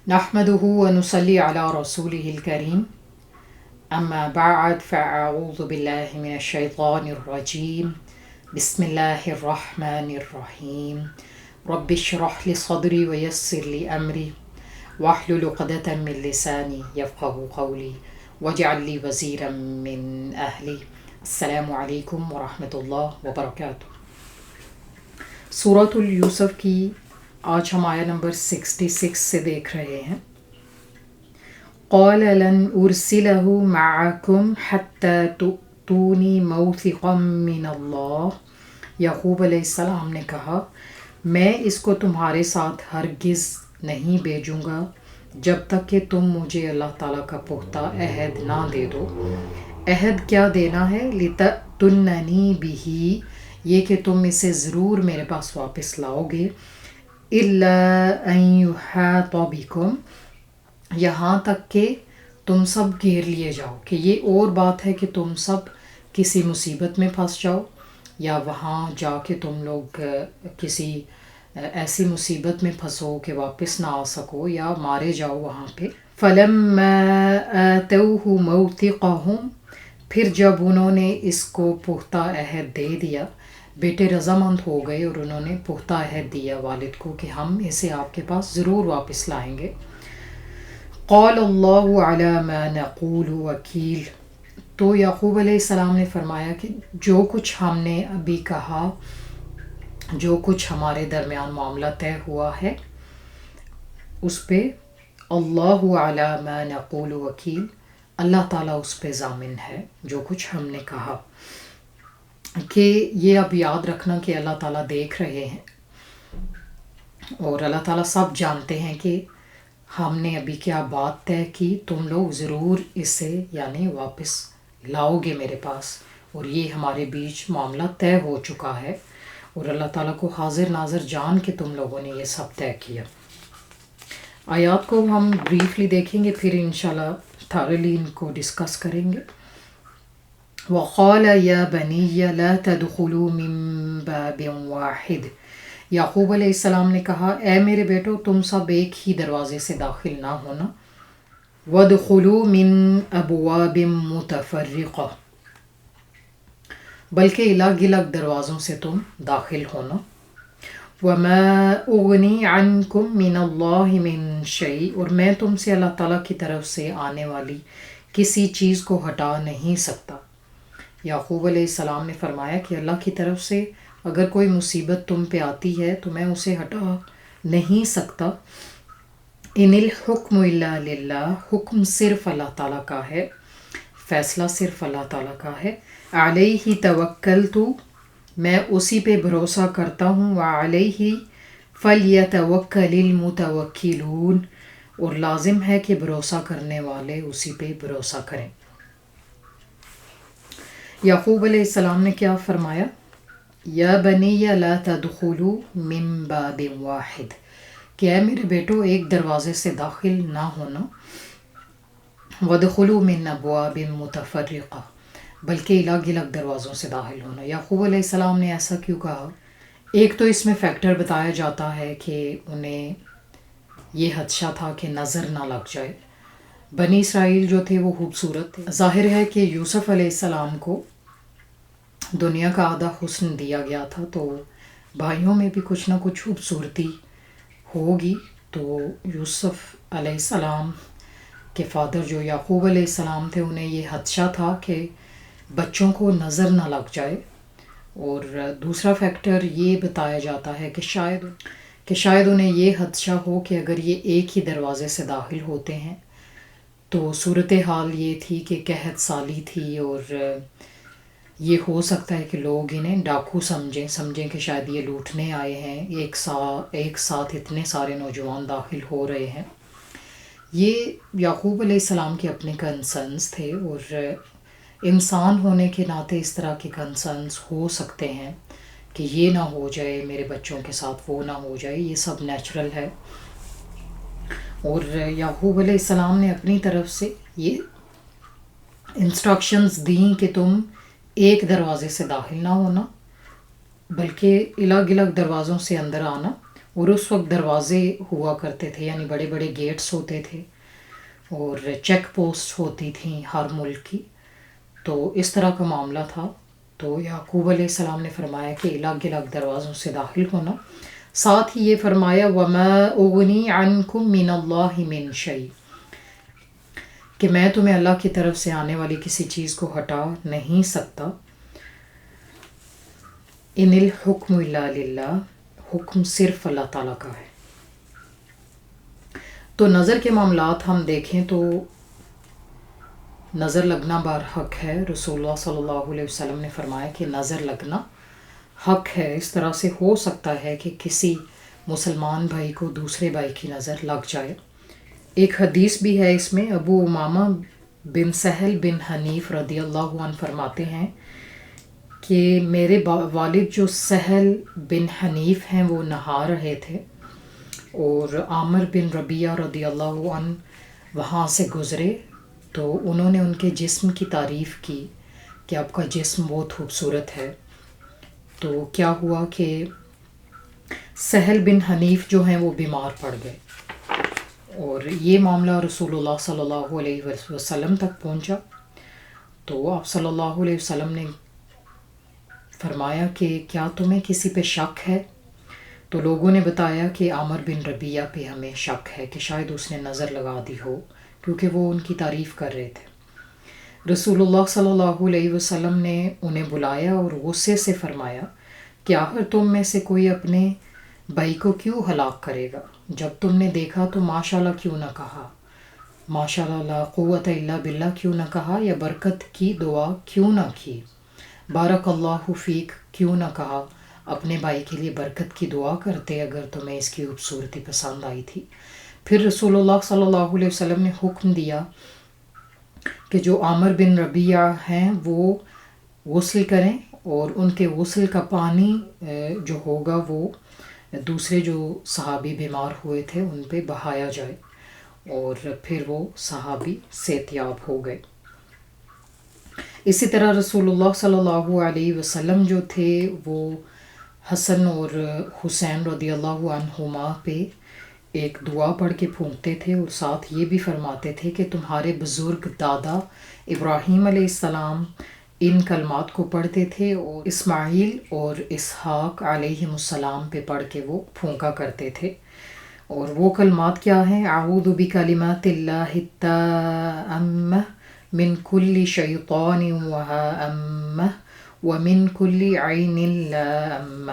نحمده ونصلي على رسوله الكريم أما بعد فأعوذ بالله من الشيطان الرجيم بسم الله الرحمن الرحيم رب اشرح لي صدري ويسر لي أمري واحلل عقدة من لساني يفقه قولي واجعل لي وزيرا من أهلي السلام عليكم ورحمة الله وبركاته سورة اليوسف کی آج ہم آیا نمبر 66 سے دیکھ رہے ہیں. قال لن ارسلہ معکم حتی تؤتونی موثقا من اللہ. یعقوب علیہ السلام نے کہا میں اس کو تمہارے ساتھ ہرگز نہیں بھیجوں گا جب تک کہ تم مجھے اللہ تعالیٰ کا پختہ عہد نہ دے دو. عہد کیا دینا ہے؟ لتأتوننی بہ، یہ کہ تم اسے ضرور میرے پاس واپس لاؤ گے. الا ان یحاط بکم، یہاں تک کہ تم سب گھیر لیے جاؤ. کہ یہ اور بات ہے کہ تم سب کسی مصیبت میں پھنس جاؤ یا وہاں جا کے تم لوگ کسی ایسی مصیبت میں پھنسو کہ واپس نہ آ سکو یا مارے جاؤ وہاں پہ. فلما آتوہ موثقہم، پھر جب انہوں نے اس کو پختہ عہد دے دیا، بیٹے رضامند ہو گئے اور انہوں نے پختہ عہد دیا والد کو کہ ہم اسے آپ کے پاس ضرور واپس لائیں گے. قال اللہ علی ما نقول وکیل، تو یعقوب علیہ السلام نے فرمایا کہ جو کچھ ہم نے ابھی کہا، جو کچھ ہمارے درمیان معاملہ طے ہوا ہے، اس پہ اللہ علی ما نقول وکیل، اللہ تعالیٰ اس پہ ضامن ہے جو کچھ ہم نے کہا. کہ یہ اب یاد رکھنا کہ اللہ تعالیٰ دیکھ رہے ہیں اور اللہ تعالیٰ سب جانتے ہیں کہ ہم نے ابھی کیا بات طے کی. تم لوگ ضرور اسے یعنی واپس لاؤ گے میرے پاس، اور یہ ہمارے بیچ معاملہ طے ہو چکا ہے اور اللہ تعالیٰ کو حاضر ناظر جان کے تم لوگوں نے یہ سب طے کیا. آیات کو ہم بریفلی دیکھیں گے، پھر انشاءاللہ تھارلی ان کو ڈسکس کریں گے. وقال یا بنی لا تدخلوا من باب واحد، یعقوب علیہ السلام نے کہا اے میرے بیٹو تم سب ایک ہی دروازے سے داخل نہ ہونا. وادخلوا من ابواب متفرقہ، بلکہ الگ الگ دروازوں سے تم داخل ہونا. وما اغنی عنکم من اللہ من شیء، اور میں تم سے اللہ تعالیٰ کی طرف سے آنے والی کسی چیز کو ہٹا نہیں سکتا. یعقوب علیہ السلام نے فرمایا کہ اللہ کی طرف سے اگر کوئی مصیبت تم پہ آتی ہے تو میں اسے ہٹا نہیں سکتا. ان الحکم الا للہ، حکم صرف اللہ تعالیٰ کا ہے، فیصلہ صرف اللہ تعالیٰ کا ہے. علیہ توکلت، میں اسی پہ بھروسہ کرتا ہوں. وعلیہ فلیتوکل المتوکلون، اور لازم ہے کہ بھروسہ کرنے والے اسی پہ بھروسہ کریں. یعقوب علیہ السلام نے کیا فرمایا؟ یا بنی لا تدخلوا من باب واحد، کہ اے میرے بیٹو ایک دروازے سے داخل نہ ہونا. وادخلوا من ابواب متفرقہ، بلکہ الگ الگ دروازوں سے داخل ہونا. یعقوب علیہ السلام نے ایسا کیوں کہا؟ ایک تو اس میں فیکٹر بتایا جاتا ہے کہ انہیں یہ خدشہ تھا کہ نظر نہ لگ جائے. بنی اسرائیل جو تھے وہ خوبصورت تھے. ظاہر ہے کہ یوسف علیہ السلام کو دنیا کا آدھا حسن دیا گیا تھا، تو بھائیوں میں بھی کچھ نہ کچھ خوبصورتی ہوگی. تو یوسف علیہ السلام کے فادر جو یعقوب علیہ السلام تھے، انہیں یہ خدشہ تھا کہ بچوں کو نظر نہ لگ جائے. اور دوسرا فیکٹر یہ بتایا جاتا ہے کہ شاید انہیں یہ خدشہ ہو کہ اگر یہ ایک ہی دروازے سے داخل ہوتے ہیں تو صورتحال یہ تھی کہ قحط سالی تھی، اور یہ ہو سکتا ہے کہ لوگ انہیں ڈاکو سمجھیں کہ شاید یہ لوٹنے آئے ہیں، ایک ساتھ اتنے سارے نوجوان داخل ہو رہے ہیں. یہ یعقوب علیہ السلام کے اپنے کنسرنز تھے، اور انسان ہونے کے ناطے اس طرح کے کنسرنز ہو سکتے ہیں کہ یہ نہ ہو جائے میرے بچوں کے ساتھ، وہ نہ ہو جائے، یہ سب نیچرل ہے. اور یعقوب علیہ السلام نے اپنی طرف سے یہ انسٹرکشنز دیں کہ تم ایک دروازے سے داخل نہ ہونا بلکہ الگ الگ دروازوں سے اندر آنا. اور اس وقت دروازے ہوا کرتے تھے، یعنی بڑے بڑے گیٹس ہوتے تھے اور چیک پوسٹ ہوتی تھیں ہر ملک کی. تو اس طرح کا معاملہ تھا. تو یعقوب علیہ السلام نے فرمایا کہ الگ الگ دروازوں سے داخل ہونا. ساتھ ہی یہ فرمایا وَمَا أُغْنِي عَنْكُم مِّنَ اللَّهِ مِن شَيْءٍ، کہ میں تمہیں اللہ کی طرف سے آنے والی کسی چیز کو ہٹا نہیں سکتا. ان الحکم الا للہ، حکم صرف اللہ تعالیٰ کا ہے. تو نظر کے معاملات ہم دیکھیں تو نظر لگنا برحق ہے. رسول اللہ صلی اللہ علیہ وسلم نے فرمایا کہ نظر لگنا حق ہے. اس طرح سے ہو سکتا ہے کہ کسی مسلمان بھائی کو دوسرے بھائی کی نظر لگ جائے. ایک حدیث بھی ہے اس میں. ابو امامہ بن سہل بن حنیف رضی اللہ عنہ فرماتے ہیں کہ میرے والد جو سہل بن حنیف ہیں وہ نہا رہے تھے اور عامر بن ربیعہ رضی اللہ عنہ وہاں سے گزرے، تو انہوں نے ان کے جسم کی تعریف کی کہ آپ کا جسم بہت خوبصورت ہے. تو کیا ہوا کہ سہل بن حنیف جو ہیں وہ بیمار پڑ گئے اور یہ معاملہ رسول اللہ صلی اللہ علیہ وسلم تک پہنچا. تو آپ صلی اللہ علیہ وسلم نے فرمایا کہ کیا تمہیں کسی پہ شک ہے؟ تو لوگوں نے بتایا کہ عامر بن ربیعہ پہ ہمیں شک ہے کہ شاید اس نے نظر لگا دی ہو، کیونکہ وہ ان کی تعریف کر رہے تھے. رسول اللہ صلی اللہ علیہ وسلم نے انہیں بلایا اور غصے سے فرمایا کہ آخر تم میں سے کوئی اپنے بھائی کو کیوں ہلاک کرے گا؟ جب تم نے دیکھا تو ماشاءاللہ کیوں نہ کہا، ماشاءاللہ لا قوت الا باللہ کیوں نہ کہا، یا برکت کی دعا کیوں نہ کی، بارک اللہ فیک کیوں نہ کہا؟ اپنے بھائی کے لیے برکت کی دعا کرتے اگر تمہیں اس کی خوبصورتی پسند آئی تھی. پھر رسول اللہ صلی اللہ علیہ وسلم نے حکم دیا کہ جو عامر بن ربیعہ ہیں وہ غسل کریں اور ان کے غسل کا پانی جو ہوگا وہ دوسرے جو صحابی بیمار ہوئے تھے ان پہ بہایا جائے، اور پھر وہ صحابی صحتیاب ہو گئے. اسی طرح رسول اللہ صلی اللہ علیہ وسلم جو تھے وہ حسن اور حسین رضی اللہ عنہما پہ ایک دعا پڑھ کے پھونکتے تھے اور ساتھ یہ بھی فرماتے تھے کہ تمہارے بزرگ دادا ابراہیم علیہ السلام ان کلمات کو پڑھتے تھے اور اسماعیل اور اسحاق علیہ السلام پہ پڑھ کے وہ پھونکا کرتے تھے. اور وہ کلمات کیا ہیں؟ اعوذ بکلمات اللہ التامہ من کل شیطان وہامہ ومن کل عین لامہ،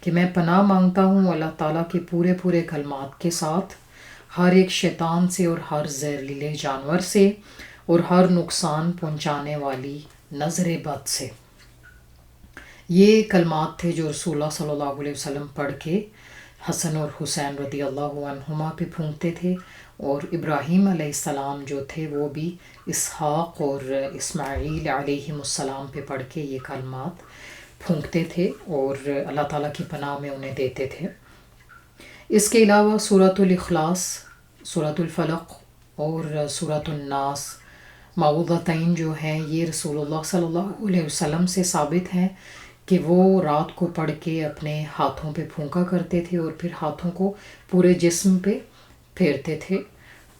کہ میں پناہ مانگتا ہوں اللہ تعالیٰ کے پورے کلمات کے ساتھ ہر ایک شیطان سے اور ہر زہریلے جانور سے اور ہر نقصان پہنچانے والی نظر بد سے. یہ کلمات تھے جو رسول اللہ صلی اللہ علیہ وسلم پڑھ کے حسن اور حسین رضی اللہ عنہما پہ پھونکتے تھے، اور ابراہیم علیہ السلام جو تھے وہ بھی اسحاق اور اسماعیل علیہ السلام پہ پڑھ کے یہ کلمات پھونکتے تھے اور اللہ تعالیٰ کی پناہ میں انہیں دیتے تھے. اس کے علاوہ سورۃ الاخلاص، سورۃ الفلق اور سورۃ الناس معوذتین جو ہیں یہ رسول اللہ صلی اللہ علیہ وسلم سے ثابت ہیں کہ وہ رات کو پڑھ کے اپنے ہاتھوں پہ پھونکا کرتے تھے اور پھر ہاتھوں کو پورے جسم پہ پھیرتے تھے.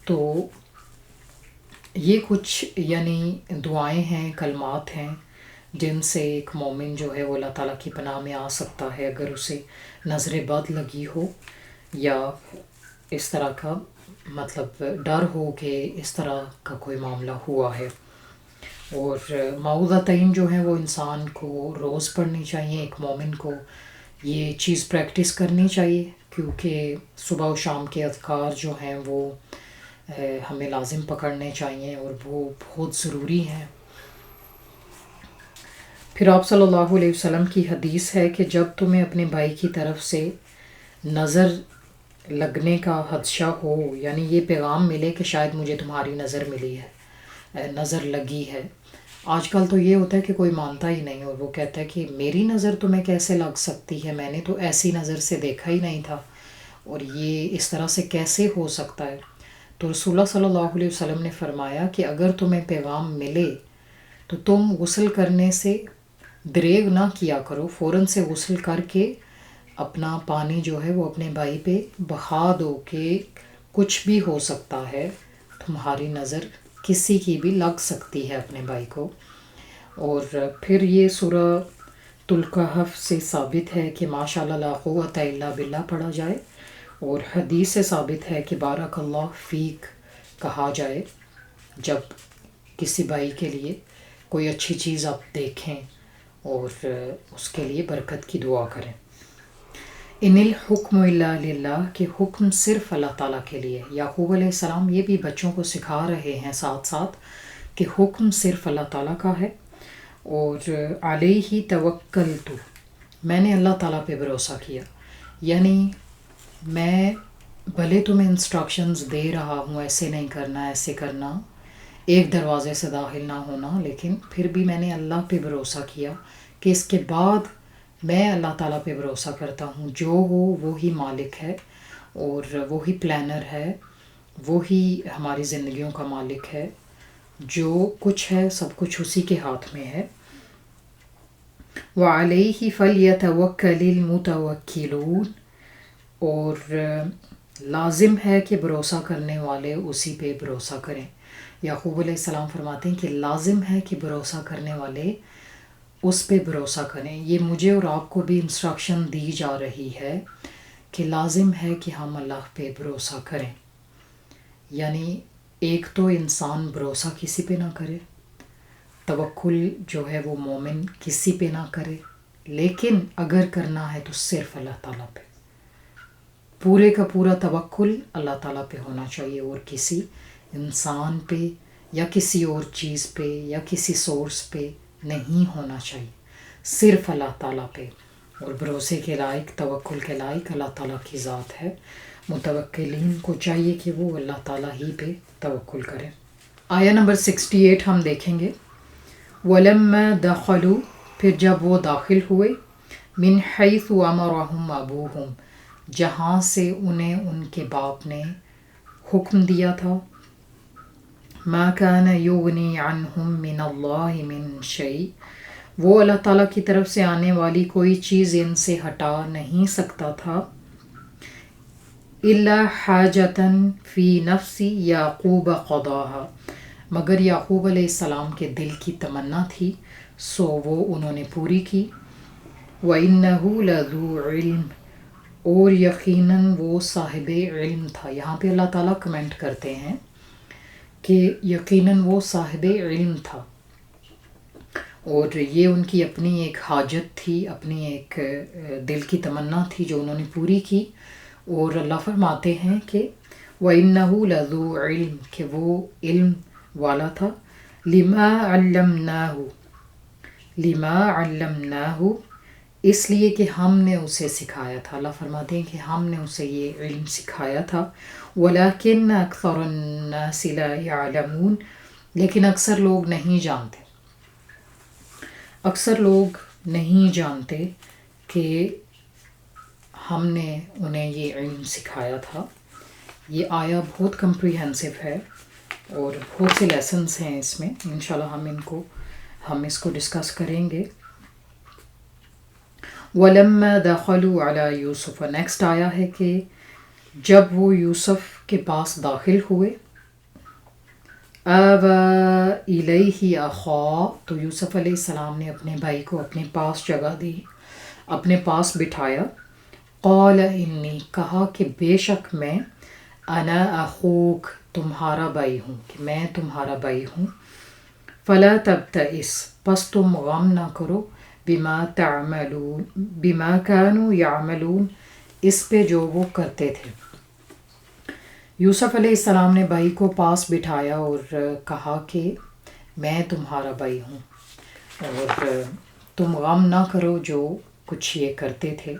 تو یہ کچھ یعنی دعائیں ہیں، کلمات ہیں جن سے ایک مومن جو ہے وہ اللہ تعالیٰ کی پناہ میں آ سکتا ہے اگر اسے نظر بد لگی ہو یا اس طرح کا مطلب ڈر ہو کہ اس طرح کا کوئی معاملہ ہوا ہے. اور معوذتین جو ہیں وہ انسان کو روز پڑھنی چاہیے. ایک مومن کو یہ چیز پریکٹس کرنی چاہیے کیونکہ صبح و شام کے اذکار جو ہیں وہ ہمیں لازم پکڑنے چاہیے اور وہ بہت ضروری ہیں. پھر آپ صلی اللہ علیہ وسلم کی حدیث ہے کہ جب تمہیں اپنے بھائی کی طرف سے نظر لگنے کا خدشہ ہو، یعنی یہ پیغام ملے کہ شاید مجھے تمہاری نظر ملی ہے، نظر لگی ہے. آج کل تو یہ ہوتا ہے کہ کوئی مانتا ہی نہیں اور وہ کہتا ہے کہ میری نظر تمہیں کیسے لگ سکتی ہے، میں نے تو ایسی نظر سے دیکھا ہی نہیں تھا اور یہ اس طرح سے کیسے ہو سکتا ہے. تو رسول اللہ صلی اللہ علیہ وسلم نے فرمایا کہ اگر تمہیں پیغام ملے تو تم غسل کرنے سے دریغ نہ کیا کرو، فوراً سے غسل کر کے اپنا پانی جو ہے وہ اپنے بھائی پہ بہا دو کہ کچھ بھی ہو سکتا ہے، تمہاری نظر کسی کی بھی لگ سکتی ہے اپنے بھائی کو۔ اور پھر یہ سورہ الکہف سے ثابت ہے کہ ماشاء اللہ لا قوت الا باللہ پڑھا جائے، اور حدیث سے ثابت ہے کہ بارک اللہ فیک کہا جائے جب کسی بھائی کے لیے کوئی اچھی چیز آپ دیکھیں اور اس کے لیے برکت کی دعا کریں۔ ان الحکم الا للہ، کہ حکم صرف اللہ تعالیٰ کے لیے۔ یعقوب علیہ السلام یہ بھی بچوں کو سکھا رہے ہیں ساتھ ساتھ کہ حکم صرف اللہ تعالیٰ کا ہے۔ اور علیہ توکلت، میں نے اللہ تعالیٰ پہ بھروسہ کیا، یعنی میں بھلے تمہیں انسٹرکشنز دے رہا ہوں ایسے نہیں کرنا، ایسے کرنا، ایک دروازے سے داخل نہ ہونا، لیکن پھر بھی میں نے اللہ پہ بھروسہ کیا کہ اس کے بعد میں اللہ تعالیٰ پہ بھروسہ کرتا ہوں، جو ہو وہی مالک ہے اور وہی پلانر ہے، وہی ہماری زندگیوں کا مالک ہے، جو کچھ ہے سب کچھ اسی کے ہاتھ میں ہے۔ وَعَلَيْهِ فَلْيَتَوَكَّلِ الْمُتَوَكِّلُونَ، اور لازم ہے کہ بھروسہ کرنے والے اسی پہ بھروسہ کریں۔ یعقوب علیہ السلام فرماتے ہیں کہ لازم ہے کہ بھروسہ کرنے والے اس پہ بھروسہ کریں۔ یہ مجھے اور آپ کو بھی انسٹرکشن دی جا رہی ہے کہ لازم ہے کہ ہم اللہ پہ بھروسہ کریں، یعنی ایک تو انسان بھروسہ کسی پہ نہ کرے، توکل جو ہے وہ مومن کسی پہ نہ کرے، لیکن اگر کرنا ہے تو صرف اللہ تعالیٰ پہ، پورے کا پورا توکل اللہ تعالیٰ پہ ہونا چاہیے، اور کسی انسان پہ یا کسی اور چیز پہ یا کسی سورس پہ نہیں ہونا چاہیے، صرف اللہ تعالیٰ پہ۔ اور بھروسے کے لائق، توکل کے لائق اللہ تعالیٰ کی ذات ہے۔ متوکلین کو چاہیے کہ وہ اللہ تعالیٰ ہی پہ توکل کریں۔ آیہ نمبر 68 ہم دیکھیں گے۔ وَلَمَّا دَخَلُوا، پھر جب وہ داخل ہوئے، مِنْ حَيْثُ أَمَرَهُمْ أَبُوهُمْ، جہاں سے انہیں ان کے باپ نے حکم دیا تھا، مَا كَانَ يُغْنِي عَنْهُمْ مِنَ اللَّهِ مِنْ شَيْءٍ، وہ اللہ تعالیٰ کی طرف سے آنے والی کوئی چیز ان سے ہٹا نہیں سکتا تھا، إِلَّا حَاجَةً فِي نَفْسِ يَعْقُوبَ قَضَاهَا، مگر یعقوب علیہ السلام کے دل کی تمنا تھی، سو وہ انہوں نے پوری کی۔ وَإِنَّهُ لَذُو عِلْمٍ، اور یقیناً وہ صاحب علم تھا۔ یہاں پہ اللہ تعالیٰ کمنٹ کرتے ہیں کہ یقیناً وہ صاحب علم تھا، اور یہ ان کی اپنی ایک حاجت تھی، اپنی ایک دل کی تمنا تھی جو انہوں نے پوری کی۔ اور اللہ فرماتے ہیں کہ وَإِنَّهُ لَذُو عِلْمٍ، کہ وہ علم والا تھا، لِمَا عَلَّمْنَاهُ، اس لیے کہ ہم نے اسے سکھایا تھا۔ اللہ فرماتے ہیں کہ ہم نے اسے یہ علم سکھایا تھا۔ وَلَكِنَّ أَكْثَرَ النَّاسِ لَا يَعْلَمُونَ، لیکن اکثر لوگ نہیں جانتے، اکثر لوگ نہیں جانتے کہ ہم نے انہیں یہ علم سکھایا تھا۔ یہ آیہ بہت کمپریہنسو ہے اور بہت سے لیسنس ہیں اس میں، انشاءاللہ ہم اس کو ڈسکس کریں گے۔ وَلَمَّا دَخَلُوا عَلَى يُوسُفَ، نیکسٹ آیا ہے کہ جب وہ یوسف کے پاس داخل ہوئے، آوَى إِلَيْهِ أَخَاهُ، تو یوسف علیہ السلام نے اپنے بھائی کو اپنے پاس جگہ دی، اپنے پاس بٹھایا۔ قال انی، کہا کہ بے شک میں، انا اخوک، تمہارا بھائی ہوں، کہ میں تمہارا بھائی ہوں۔ فلا تبتئس، پس تم غم نہ کرو، بما كانوا يعملون، اس پہ جو وہ کرتے تھے۔ یوسف علیہ السلام نے بھائی کو پاس بٹھایا اور کہا کہ میں تمہارا بھائی ہوں اور تم غم نہ کرو جو کچھ یہ کرتے تھے۔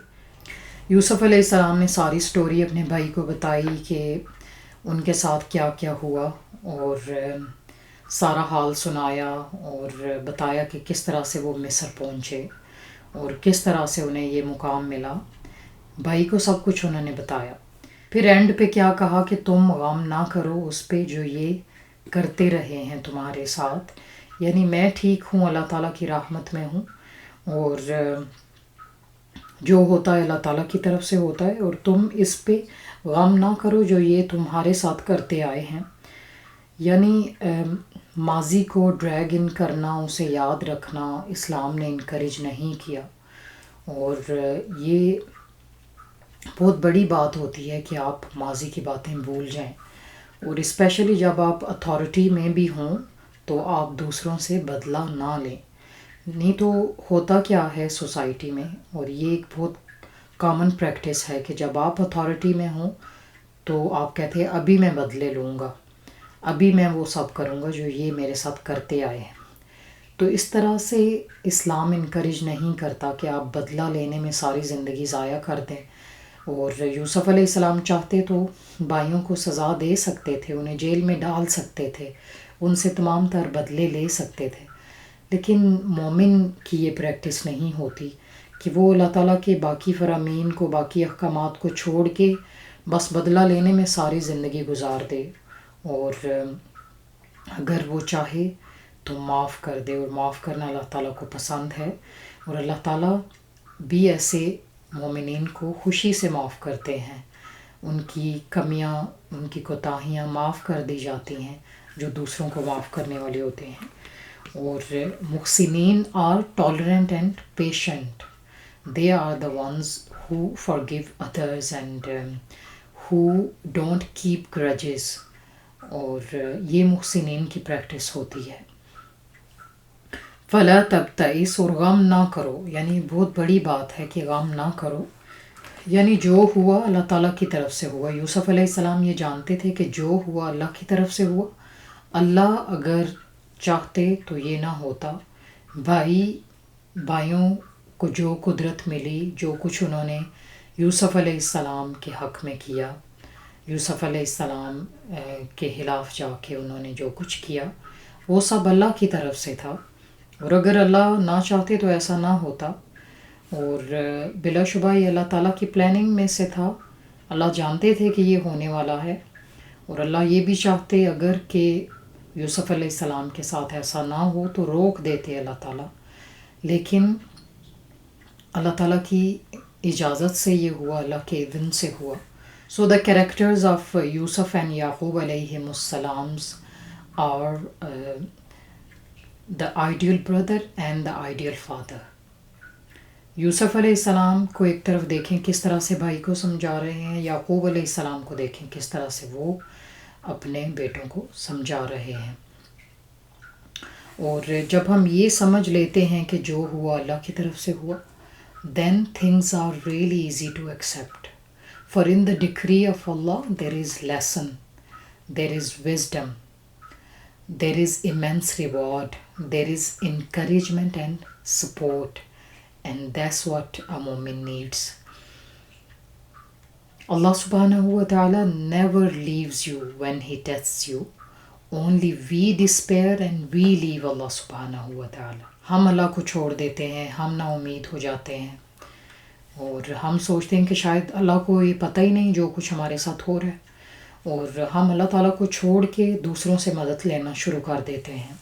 یوسف علیہ السلام نے ساری سٹوری اپنے بھائی کو بتائی کہ ان کے ساتھ کیا کیا ہوا، اور سارا حال سنایا اور بتایا کہ کس طرح سے وہ مصر پہنچے اور کس طرح سے انہیں یہ مقام ملا۔ بھائی کو سب کچھ انہوں نے بتایا۔ پھر اینڈ پہ کیا کہا کہ تم غم نہ کرو اس پہ جو یہ کرتے رہے ہیں تمہارے ساتھ، یعنی میں ٹھیک ہوں، اللہ تعالیٰ کی رحمت میں ہوں، اور جو ہوتا ہے اللہ تعالیٰ کی طرف سے ہوتا ہے، اور تم اس پہ غم نہ کرو جو یہ تمہارے ساتھ کرتے آئے ہیں. یعنی ماضی کو ڈریگ ان کرنا، اسے یاد رکھنا اسلام نے انکریج نہیں کیا، اور یہ بہت بڑی بات ہوتی ہے کہ آپ ماضی کی باتیں بھول جائیں، اور اسپیشلی جب آپ اتھارٹی میں بھی ہوں تو آپ دوسروں سے بدلہ نہ لیں. نہیں تو ہوتا کیا ہے سوسائٹی میں، اور یہ ایک بہت کامن پریکٹس ہے کہ جب آپ اتھارٹی میں ہوں تو آپ کہتے ہیں ابھی میں بدلے لوں گا، ابھی میں وہ سب کروں گا جو یہ میرے ساتھ کرتے آئے ہیں. تو اس طرح سے اسلام انکریج نہیں کرتا کہ آپ بدلہ لینے میں ساری زندگی ضائع کر دیں. اور یوسف علیہ السلام چاہتے تو بھائیوں کو سزا دے سکتے تھے، انہیں جیل میں ڈال سکتے تھے، ان سے تمام تر بدلے لے سکتے تھے، لیکن مومن کی یہ پریکٹس نہیں ہوتی کہ وہ اللہ تعالیٰ کے باقی فرامین کو، باقی احکامات کو چھوڑ کے بس بدلہ لینے میں ساری زندگی گزار دے، اور اگر وہ چاہے تو معاف کر دے. اور معاف کرنا اللہ تعالیٰ کو پسند ہے، اور اللہ تعالیٰ بھی ایسے مومنین کو خوشی سے معاف کرتے ہیں. ان کی کمیاں، ان کی کوتاہیاں معاف کر دی جاتی ہیں جو دوسروں کو معاف کرنے والے ہوتے ہیں. اور محسنین are tolerant and patient. They are the ones who forgive others and who don't keep grudges. اور یہ محسنین کی پریکٹس ہوتی ہے. فلا تبتئس، اور غم نہ کرو، یعنی بہت بڑی بات ہے کہ غم نہ کرو. یعنی جو ہوا اللہ تعالیٰ کی طرف سے ہوا. یوسف علیہ السلام یہ جانتے تھے کہ جو ہوا اللہ کی طرف سے ہوا. اللہ اگر چاہتے تو یہ نہ ہوتا. بھائیوں کو جو قدرت ملی، جو کچھ انہوں نے یوسف علیہ السلام کے حق میں کیا، یوسف علیہ السلام کے خلاف جا کے انہوں نے جو کچھ کیا، وہ سب اللہ کی طرف سے تھا، اور اگر اللہ نہ چاہتے تو ایسا نہ ہوتا. اور بلا شبہ یہ اللہ تعالیٰ کی پلاننگ میں سے تھا. اللہ جانتے تھے کہ یہ ہونے والا ہے، اور اللہ یہ بھی چاہتے اگر کہ یوسف علیہ السلام کے ساتھ ایسا نہ ہو تو روک دیتے اللہ تعالیٰ، لیکن اللہ تعالیٰ کی اجازت سے یہ ہوا، اللہ کے اذن سے ہوا. So the characters of Yusuf and Yaqub علیہم السلامز are the ideal brother and the ideal father. Yusuf علیہ السلام کو ایک طرف دیکھیں کس طرح سے بھائی کو سمجھا رہے ہیں، یعقوب علیہ السلام کو دیکھیں کس طرح سے وہ اپنے بیٹوں کو سمجھا رہے ہیں. اور جب ہم یہ سمجھ لیتے ہیں کہ جو ہوا اللہ کی طرف سے ہوا، then things are really easy to accept. For in the decree of Allah there is lesson, there is wisdom, there is immense reward, there is encouragement and support, and that's what a mu'min needs. Allah subhanahu wa ta'ala never leaves you when he tests you. Only we despair and we leave Allah subhanahu wa ta'ala. ہم اللہ کو چھوڑ دیتے ہیں، ہم نا امید ہو جاتے ہیں، اور ہم سوچتے ہیں کہ شاید اللہ کو یہ پتہ ہی نہیں جو کچھ ہمارے ساتھ ہو رہا ہے، اور ہم اللہ تعالیٰ کو چھوڑ کے دوسروں سے مدد لینا شروع کر دیتے ہیں.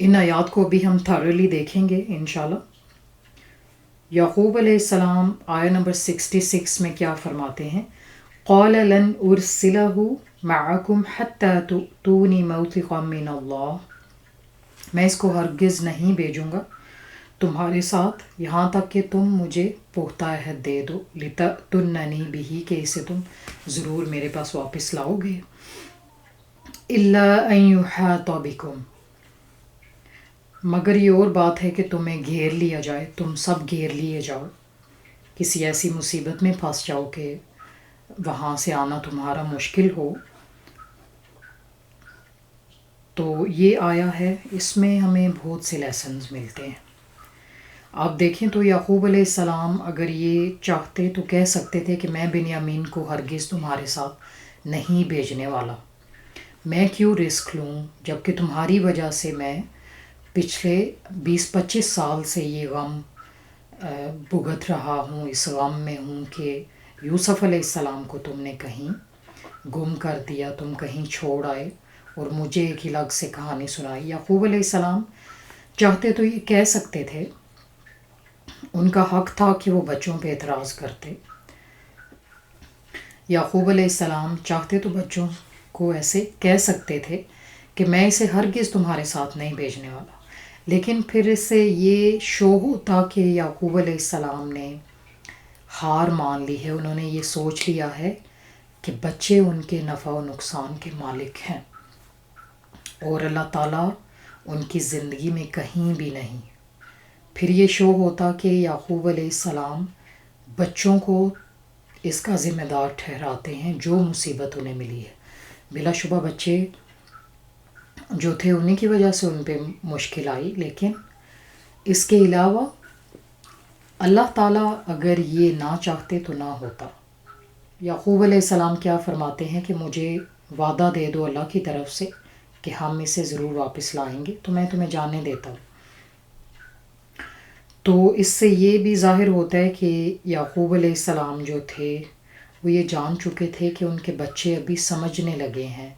ان آیات کو بھی ہم تھارلی دیکھیں گے انشاءاللہ. یعقوب علیہ السلام آیہ نمبر 66 میں کیا فرماتے ہیں؟ قال لن ارسلہ معکم حتی تؤتونی موثقا من اللہ. میں اس کو ہرگز نہیں بھیجوں گا تمہارے ساتھ یہاں تک کہ تم مجھے پختہ عہد دے دو، لتأتوننی بہ، کہ اسے تم ضرور میرے پاس واپس لاؤ گے. الا ان یحاط بکم، مگر یہ اور بات ہے کہ تمہیں گھیر لیا جائے، تم سب گھیر لیے جاؤ، کسی ایسی مصیبت میں پھنس جاؤ کہ وہاں سے آنا تمہارا مشکل ہو. تو یہ آیا ہے، اس میں ہمیں بہت سے لیسنز ملتے ہیں. آپ دیکھیں تو یعقوب علیہ السلام اگر یہ چاہتے تو کہہ سکتے تھے کہ میں بنیامین کو ہرگز تمہارے ساتھ نہیں بھیجنے والا، میں کیوں رسک لوں، جبکہ تمہاری وجہ سے میں پچھلے 20-25 سال سے یہ غم بھگت رہا ہوں، اس غم میں ہوں کہ یوسف علیہ السلام کو تم نے کہیں گم کر دیا، تم کہیں چھوڑ آئے، اور مجھے ایک الگ سے کہانی سنائی۔ یعقوب علیہ السلام چاہتے تو یہ کہہ سکتے تھے، ان کا حق تھا کہ وہ بچوں پہ اعتراض کرتے۔ یعقوب علیہ السلام چاہتے تو بچوں کو ایسے کہہ سکتے تھے کہ میں اسے ہرگز تمہارے ساتھ نہیں بھیجنے والا، لیکن پھر اس سے یہ شو ہوتا کہ یعقوب علیہ السلام نے ہار مان لی ہے، انہوں نے یہ سوچ لیا ہے کہ بچے ان کے نفع و نقصان کے مالک ہیں اور اللہ تعالیٰ ان کی زندگی میں کہیں بھی نہیں۔ پھر یہ شو ہوتا کہ یعقوب علیہ السلام بچوں کو اس کا ذمہ دار ٹھہراتے ہیں جو مصیبت انہیں ملی ہے۔ بلا شبہ بچے جو تھے انہیں کی وجہ سے ان پہ مشکل آئی، لیکن اس کے علاوہ اللہ تعالیٰ اگر یہ نہ چاہتے تو نہ ہوتا۔ یعقوب علیہ السلام کیا فرماتے ہیں کہ مجھے وعدہ دے دو اللہ کی طرف سے کہ ہم اسے ضرور واپس لائیں گے تو میں تمہیں جانے دیتا ہوں۔ تو اس سے یہ بھی ظاہر ہوتا ہے کہ یعقوب علیہ السلام جو تھے وہ یہ جان چکے تھے کہ ان کے بچے ابھی سمجھنے لگے ہیں،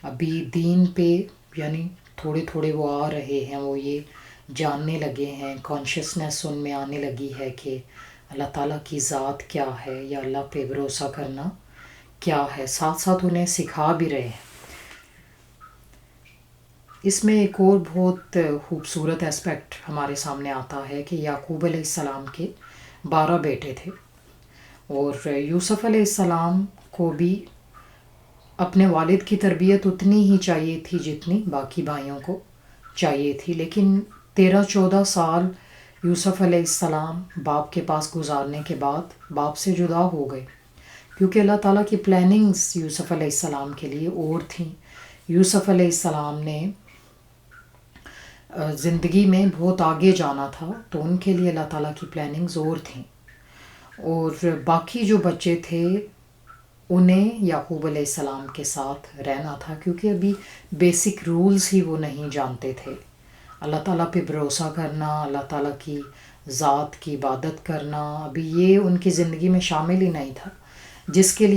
ابھی دین پہ یعنی تھوڑے تھوڑے وہ آ رہے ہیں، وہ یہ جاننے لگے ہیں، کانشیسنیس ان میں آنے لگی ہے کہ اللہ تعالیٰ کی ذات کیا ہے یا اللہ پہ بھروسہ کرنا کیا ہے، ساتھ ساتھ انہیں سکھا بھی رہے ہیں۔ اس میں ایک اور بہت خوبصورت اسپیکٹ ہمارے سامنے آتا ہے کہ یعقوب علیہ السلام کے 12 بیٹے تھے، اور یوسف علیہ السلام کو بھی اپنے والد کی تربیت اتنی ہی چاہیے تھی جتنی باقی بھائیوں کو چاہیے تھی، لیکن 13-14 سال یوسف علیہ السلام باپ کے پاس گزارنے کے بعد باپ سے جدا ہو گئے، کیونکہ اللہ تعالیٰ کی پلاننگز یوسف علیہ السلام کے لیے اور تھیں۔ یوسف علیہ السلام نے زندگی میں بہت آگے جانا تھا، تو ان کے لیے اللہ تعالیٰ کی پلاننگز اور تھیں، اور باقی جو بچے تھے انہیں یعقوب علیہ السلام کے ساتھ رہنا تھا، کیونکہ ابھی بیسک رولز ہی وہ نہیں جانتے تھے۔ اللہ تعالیٰ پہ بھروسہ کرنا، اللہ تعالیٰ کی ذات کی عبادت کرنا، ابھی یہ ان کی زندگی میں شامل ہی نہیں تھا، جس کے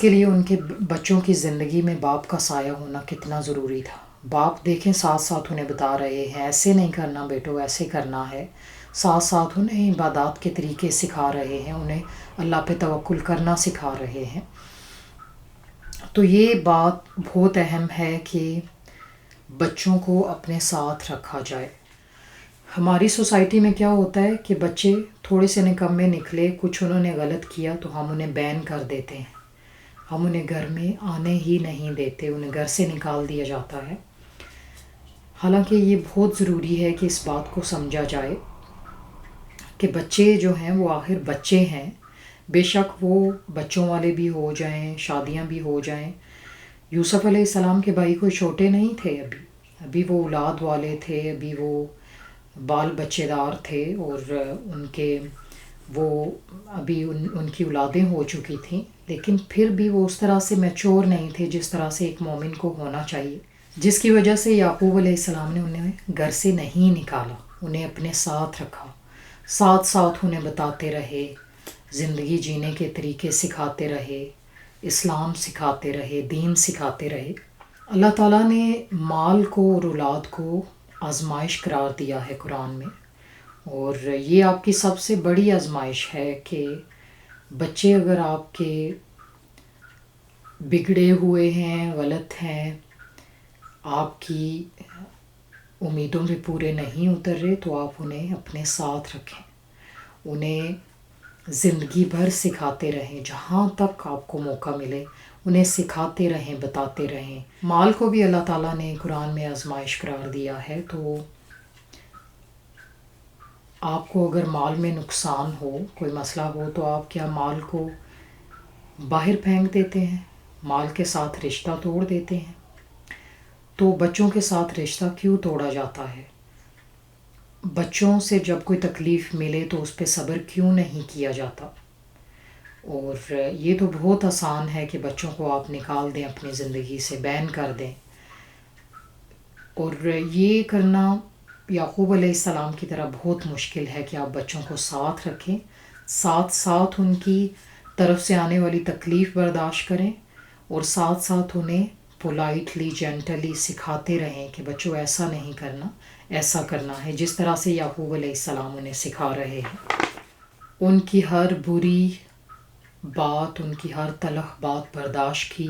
لیے ان کے بچوں کی زندگی میں باپ کا سایہ ہونا کتنا ضروری تھا۔ باپ دیکھیں ساتھ ساتھ انہیں بتا رہے ہیں ایسے نہیں کرنا بیٹو، ایسے کرنا ہے، ساتھ ساتھ انہیں عبادات کے طریقے سکھا رہے ہیں، انہیں اللہ پہ توکل کرنا سکھا رہے ہیں۔ تو یہ بات بہت اہم ہے کہ بچوں کو اپنے ساتھ رکھا جائے۔ ہماری سوسائٹی میں کیا ہوتا ہے کہ بچے تھوڑے سے نکمے نکلے، کچھ انہوں نے غلط کیا تو ہم انہیں بین کر دیتے ہیں، ہم انہیں گھر میں آنے ہی نہیں دیتے، انہیں گھر سے نکال دیا جاتا ہے۔ حالانکہ یہ بہت ضروری ہے کہ اس بات کو سمجھا جائے کہ بچے جو ہیں وہ آخر بچے ہیں، بے شک وہ بچوں والے بھی ہو جائیں، شادیاں بھی ہو جائیں۔ یوسف علیہ السلام کے بھائی کوئی چھوٹے نہیں تھے، ابھی وہ اولاد والے تھے، ابھی وہ بال بچے دار تھے، اور ابھی ان کی اولادیں ہو چکی تھیں، لیکن پھر بھی وہ اس طرح سے میچور نہیں تھے جس طرح سے ایک مومن کو ہونا چاہیے، جس کی وجہ سے یعقوب علیہ السلام نے انہیں گھر سے نہیں نکالا، انہیں اپنے ساتھ رکھا، ساتھ ساتھ انہیں بتاتے رہے، زندگی جینے کے طریقے سکھاتے رہے، اسلام سکھاتے رہے، دین سکھاتے رہے۔ اللہ تعالیٰ نے مال کو اور اولاد کو آزمائش قرار دیا ہے قرآن میں، اور یہ آپ کی سب سے بڑی آزمائش ہے کہ بچے اگر آپ کے بگڑے ہوئے ہیں، غلط ہیں، آپ کی امیدوں پہ پورے نہیں اتر رہے، تو آپ انہیں اپنے ساتھ رکھیں، انہیں زندگی بھر سکھاتے رہیں، جہاں تک آپ کو موقع ملے انہیں سکھاتے رہیں، بتاتے رہیں۔ مال کو بھی اللہ تعالیٰ نے قرآن میں آزمائش قرار دیا ہے، تو آپ کو اگر مال میں نقصان ہو، کوئی مسئلہ ہو، تو آپ کیا مال کو باہر پھینک دیتے ہیں، مال کے ساتھ رشتہ توڑ دیتے ہیں؟ تو بچوں کے ساتھ رشتہ کیوں توڑا جاتا ہے؟ بچوں سے جب کوئی تکلیف ملے تو اس پہ صبر کیوں نہیں کیا جاتا؟ اور یہ تو بہت آسان ہے کہ بچوں کو آپ نکال دیں اپنی زندگی سے، بین کر دیں، اور یہ کرنا یعقوب علیہ السلام کی طرح بہت مشکل ہے کہ آپ بچوں کو ساتھ رکھیں، ساتھ ساتھ ان کی طرف سے آنے والی تکلیف برداشت کریں، اور ساتھ ساتھ انہیں پولائٹلی جینٹلی سکھاتے رہیں کہ بچوں ایسا نہیں کرنا، ایسا کرنا ہے، جس طرح سے یعقوب علیہ السلام انہیں سکھا رہے ہیں۔ ان کی ہر بری بات، ان کی ہر تلخ بات برداشت کی،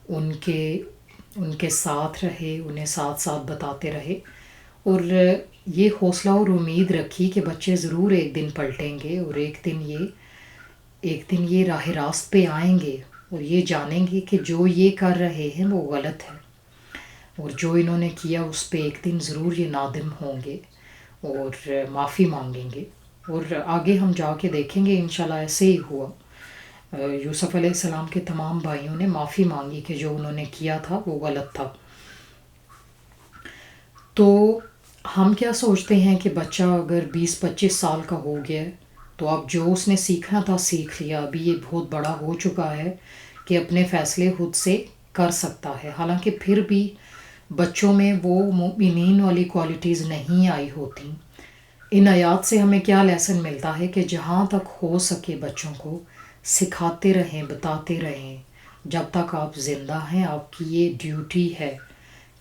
ان کے ساتھ رہے، انہیں ساتھ ساتھ بتاتے رہے، اور یہ حوصلہ اور امید رکھی کہ بچے ضرور ایک دن پلٹیں گے، اور ایک دن یہ راہ راست پہ آئیں گے، اور یہ جانیں گے کہ جو یہ کر رہے ہیں وہ غلط ہے، اور جو انہوں نے کیا اس پہ ایک دن ضرور یہ نادم ہوں گے اور معافی مانگیں گے۔ اور آگے ہم جا کے دیکھیں گے انشاءاللہ ایسے ہی ہوا۔ یوسف علیہ السلام کے تمام بھائیوں نے معافی مانگی کہ جو انہوں نے کیا تھا وہ غلط تھا۔ تو ہم کیا سوچتے ہیں کہ بچہ اگر 20-25 سال کا ہو گیا تو اب جو اس نے سیکھنا تھا سیکھ لیا، ابھی یہ بہت بڑا ہو چکا ہے کہ اپنے فیصلے خود سے کر سکتا ہے، حالانکہ پھر بھی بچوں میں وہ مومنین والی کوالٹیز نہیں آئی ہوتی۔ ان آیات سے ہمیں کیا لیسن ملتا ہے کہ جہاں تک ہو سکے بچوں کو سکھاتے رہیں، بتاتے رہیں، جب تک آپ زندہ ہیں آپ کی یہ ڈیوٹی ہے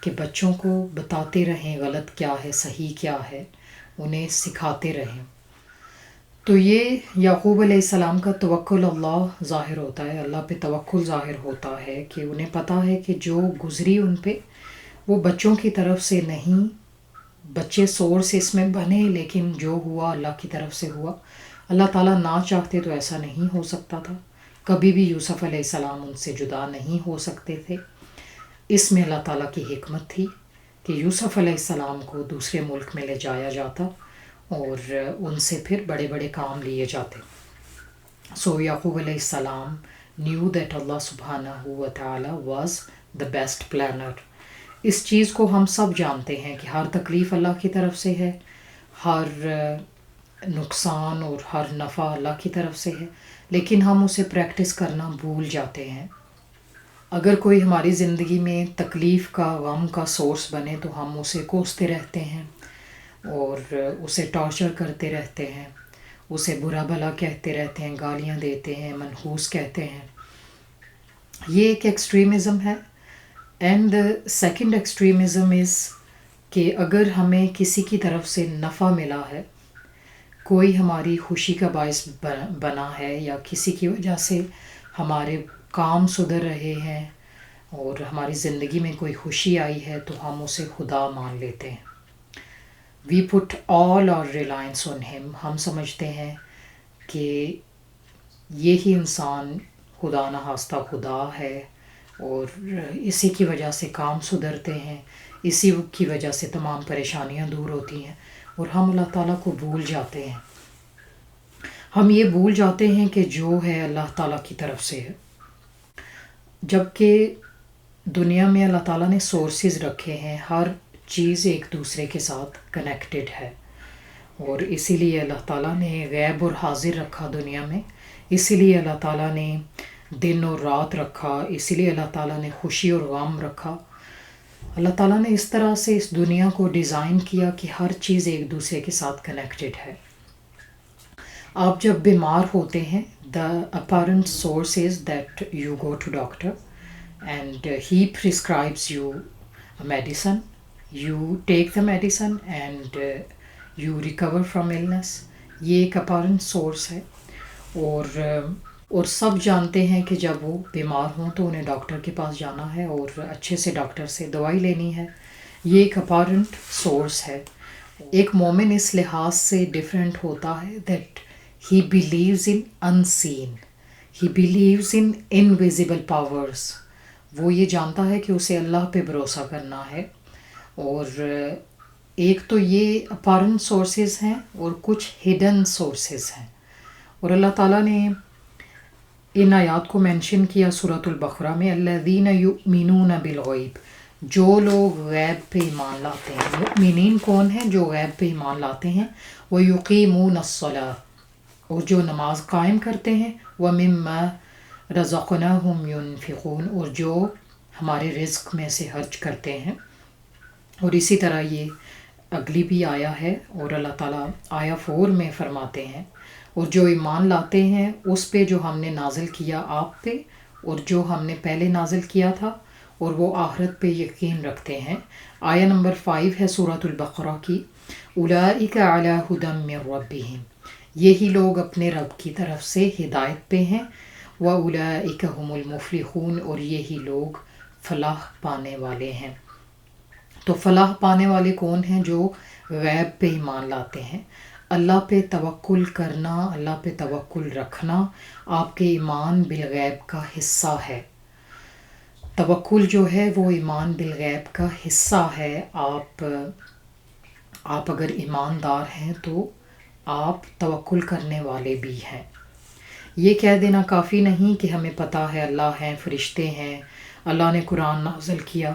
کہ بچوں کو بتاتے رہیں غلط کیا ہے، صحیح کیا ہے، انہیں سکھاتے رہیں۔ تو یہ یعقوب علیہ السلام کا توکل اللہ ظاہر ہوتا ہے، اللہ پہ توکل ظاہر ہوتا ہے کہ انہیں پتہ ہے کہ جو گزری ان پہ وہ بچوں کی طرف سے نہیں، بچے سورس اس میں بنے، لیکن جو ہوا اللہ کی طرف سے ہوا۔ اللہ تعالیٰ نہ چاہتے تو ایسا نہیں ہو سکتا تھا، کبھی بھی یوسف علیہ السلام ان سے جدا نہیں ہو سکتے تھے۔ اس میں اللہ تعالیٰ کی حکمت تھی کہ یوسف علیہ السلام کو دوسرے ملک میں لے جایا جاتا اور ان سے پھر بڑے بڑے کام لیے جاتے۔ سو یعقوب علیہ السلام knew that Allah subhanahu wa ta'ala was the best planner۔ اس چیز کو ہم سب جانتے ہیں کہ ہر تکلیف اللہ کی طرف سے ہے، ہر نقصان اور ہر نفع اللہ کی طرف سے ہے، لیکن ہم اسے پریکٹس کرنا بھول جاتے ہیں۔ اگر کوئی ہماری زندگی میں تکلیف کا، غم کا سورس بنے تو ہم اسے کوستے رہتے ہیں اور اسے ٹارچر کرتے رہتے ہیں، اسے برا بھلا کہتے رہتے ہیں، گالیاں دیتے ہیں، منحوس کہتے ہیں۔ یہ ایک ایکسٹریمزم ہے۔ اینڈ سیکنڈ ایکسٹریمزم از کہ اگر ہمیں کسی کی طرف سے نفع ملا ہے، کوئی ہماری خوشی کا باعث بنا ہے، یا کسی کی وجہ سے ہمارے کام سدھر رہے ہیں اور ہماری زندگی میں کوئی خوشی آئی ہے، تو ہم اسے خدا مان لیتے ہیں۔ وی پٹ آل اور ریلائنس آن ہم۔ ہم سمجھتے ہیں کہ یہی انسان خدا نخواستہ خدا ہے، اور اسی کی وجہ سے کام سدھرتے ہیں، اسی کی وجہ سے تمام پریشانیاں دور ہوتی ہیں، اور ہم اللہ تعالیٰ کو بھول جاتے ہیں۔ ہم یہ بھول جاتے ہیں کہ جو ہے اللہ تعالیٰ کی طرف سے ہے، جبکہ دنیا میں اللہ تعالیٰ نے سورسز رکھے ہیں، ہر چیز ایک دوسرے کے ساتھ کنیکٹڈ ہے، اور اسی لیے اللہ تعالیٰ نے غیب اور حاضر رکھا دنیا میں، اسی لیے اللہ تعالیٰ نے دن اور رات رکھا، اسی لیے اللہ تعالیٰ نے خوشی اور غم رکھا۔ اللہ تعالیٰ نے اس طرح سے اس دنیا کو ڈیزائن کیا کہ ہر چیز ایک دوسرے کے ساتھ کنیکٹڈ ہے۔ آپ جب بیمار ہوتے ہیں، the apparent source is that you go to doctor and he prescribes you a medicine, you take the medicine and you recover from illness۔ یہ ایک apparent source ہے، اور سب جانتے ہیں کہ جب وہ بیمار ہوں تو انہیں ڈاکٹر کے پاس جانا ہے اور اچھے سے ڈاکٹر سے دوائی لینی ہے۔ یہ ایک اپارنٹ سورس ہے۔ ایک مومن اس لحاظ سے ڈیفرنٹ ہوتا ہے that he believes in unseen، he believes in invisible powers۔ وہ یہ جانتا ہے کہ اسے اللہ پہ بھروسہ کرنا ہے، اور ایک تو یہ اپارنٹ سورسز ہیں اور کچھ ہڈن سورسز ہیں، اور اللہ تعالیٰ نے ان آیات کو مینشن کیا سورۃ البقرہ میں، الذین یؤمنون بالغیب، جو لوگ غیب پہ ایمان لاتے ہیں۔ مؤمنین کون ہیں؟ جو غیب پہ ایمان لاتے ہیں، ویقیمون الصلاۃ، اور جو نماز قائم کرتے ہیں، ومما رزقناہم ینفقون، اور جو ہمارے رزق میں سے خرچ کرتے ہیں۔ اور اسی طرح یہ اگلی بھی آیا ہے، اور اللہ تعالیٰ آیا 4 میں فرماتے ہیں، اور جو ایمان لاتے ہیں اس پہ جو ہم نے نازل کیا آپ پہ، اور جو ہم نے پہلے نازل کیا تھا، اور وہ آخرت پہ یقین رکھتے ہیں۔ آیہ نمبر 5 ہے سورۃ البقرہ کی، اولئک علی ھدی من ربہم، یہی لوگ اپنے رب کی طرف سے ہدایت پہ ہیں، واولئک ھم المفلحون، اور یہی لوگ فلاح پانے والے ہیں۔ تو فلاح پانے والے کون ہیں؟ جو غیب پہ ایمان لاتے ہیں۔ اللہ پہ توکل کرنا، اللہ پہ توکل رکھنا آپ کے ایمان بالغیب کا حصہ ہے۔ توکل جو ہے وہ ایمان بالغیب کا حصہ ہے۔ آپ اگر ایماندار ہیں تو آپ توکل کرنے والے بھی ہیں۔ یہ کہہ دینا کافی نہیں کہ ہمیں پتہ ہے اللہ ہیں، فرشتے ہیں، اللہ نے قرآن نازل کیا،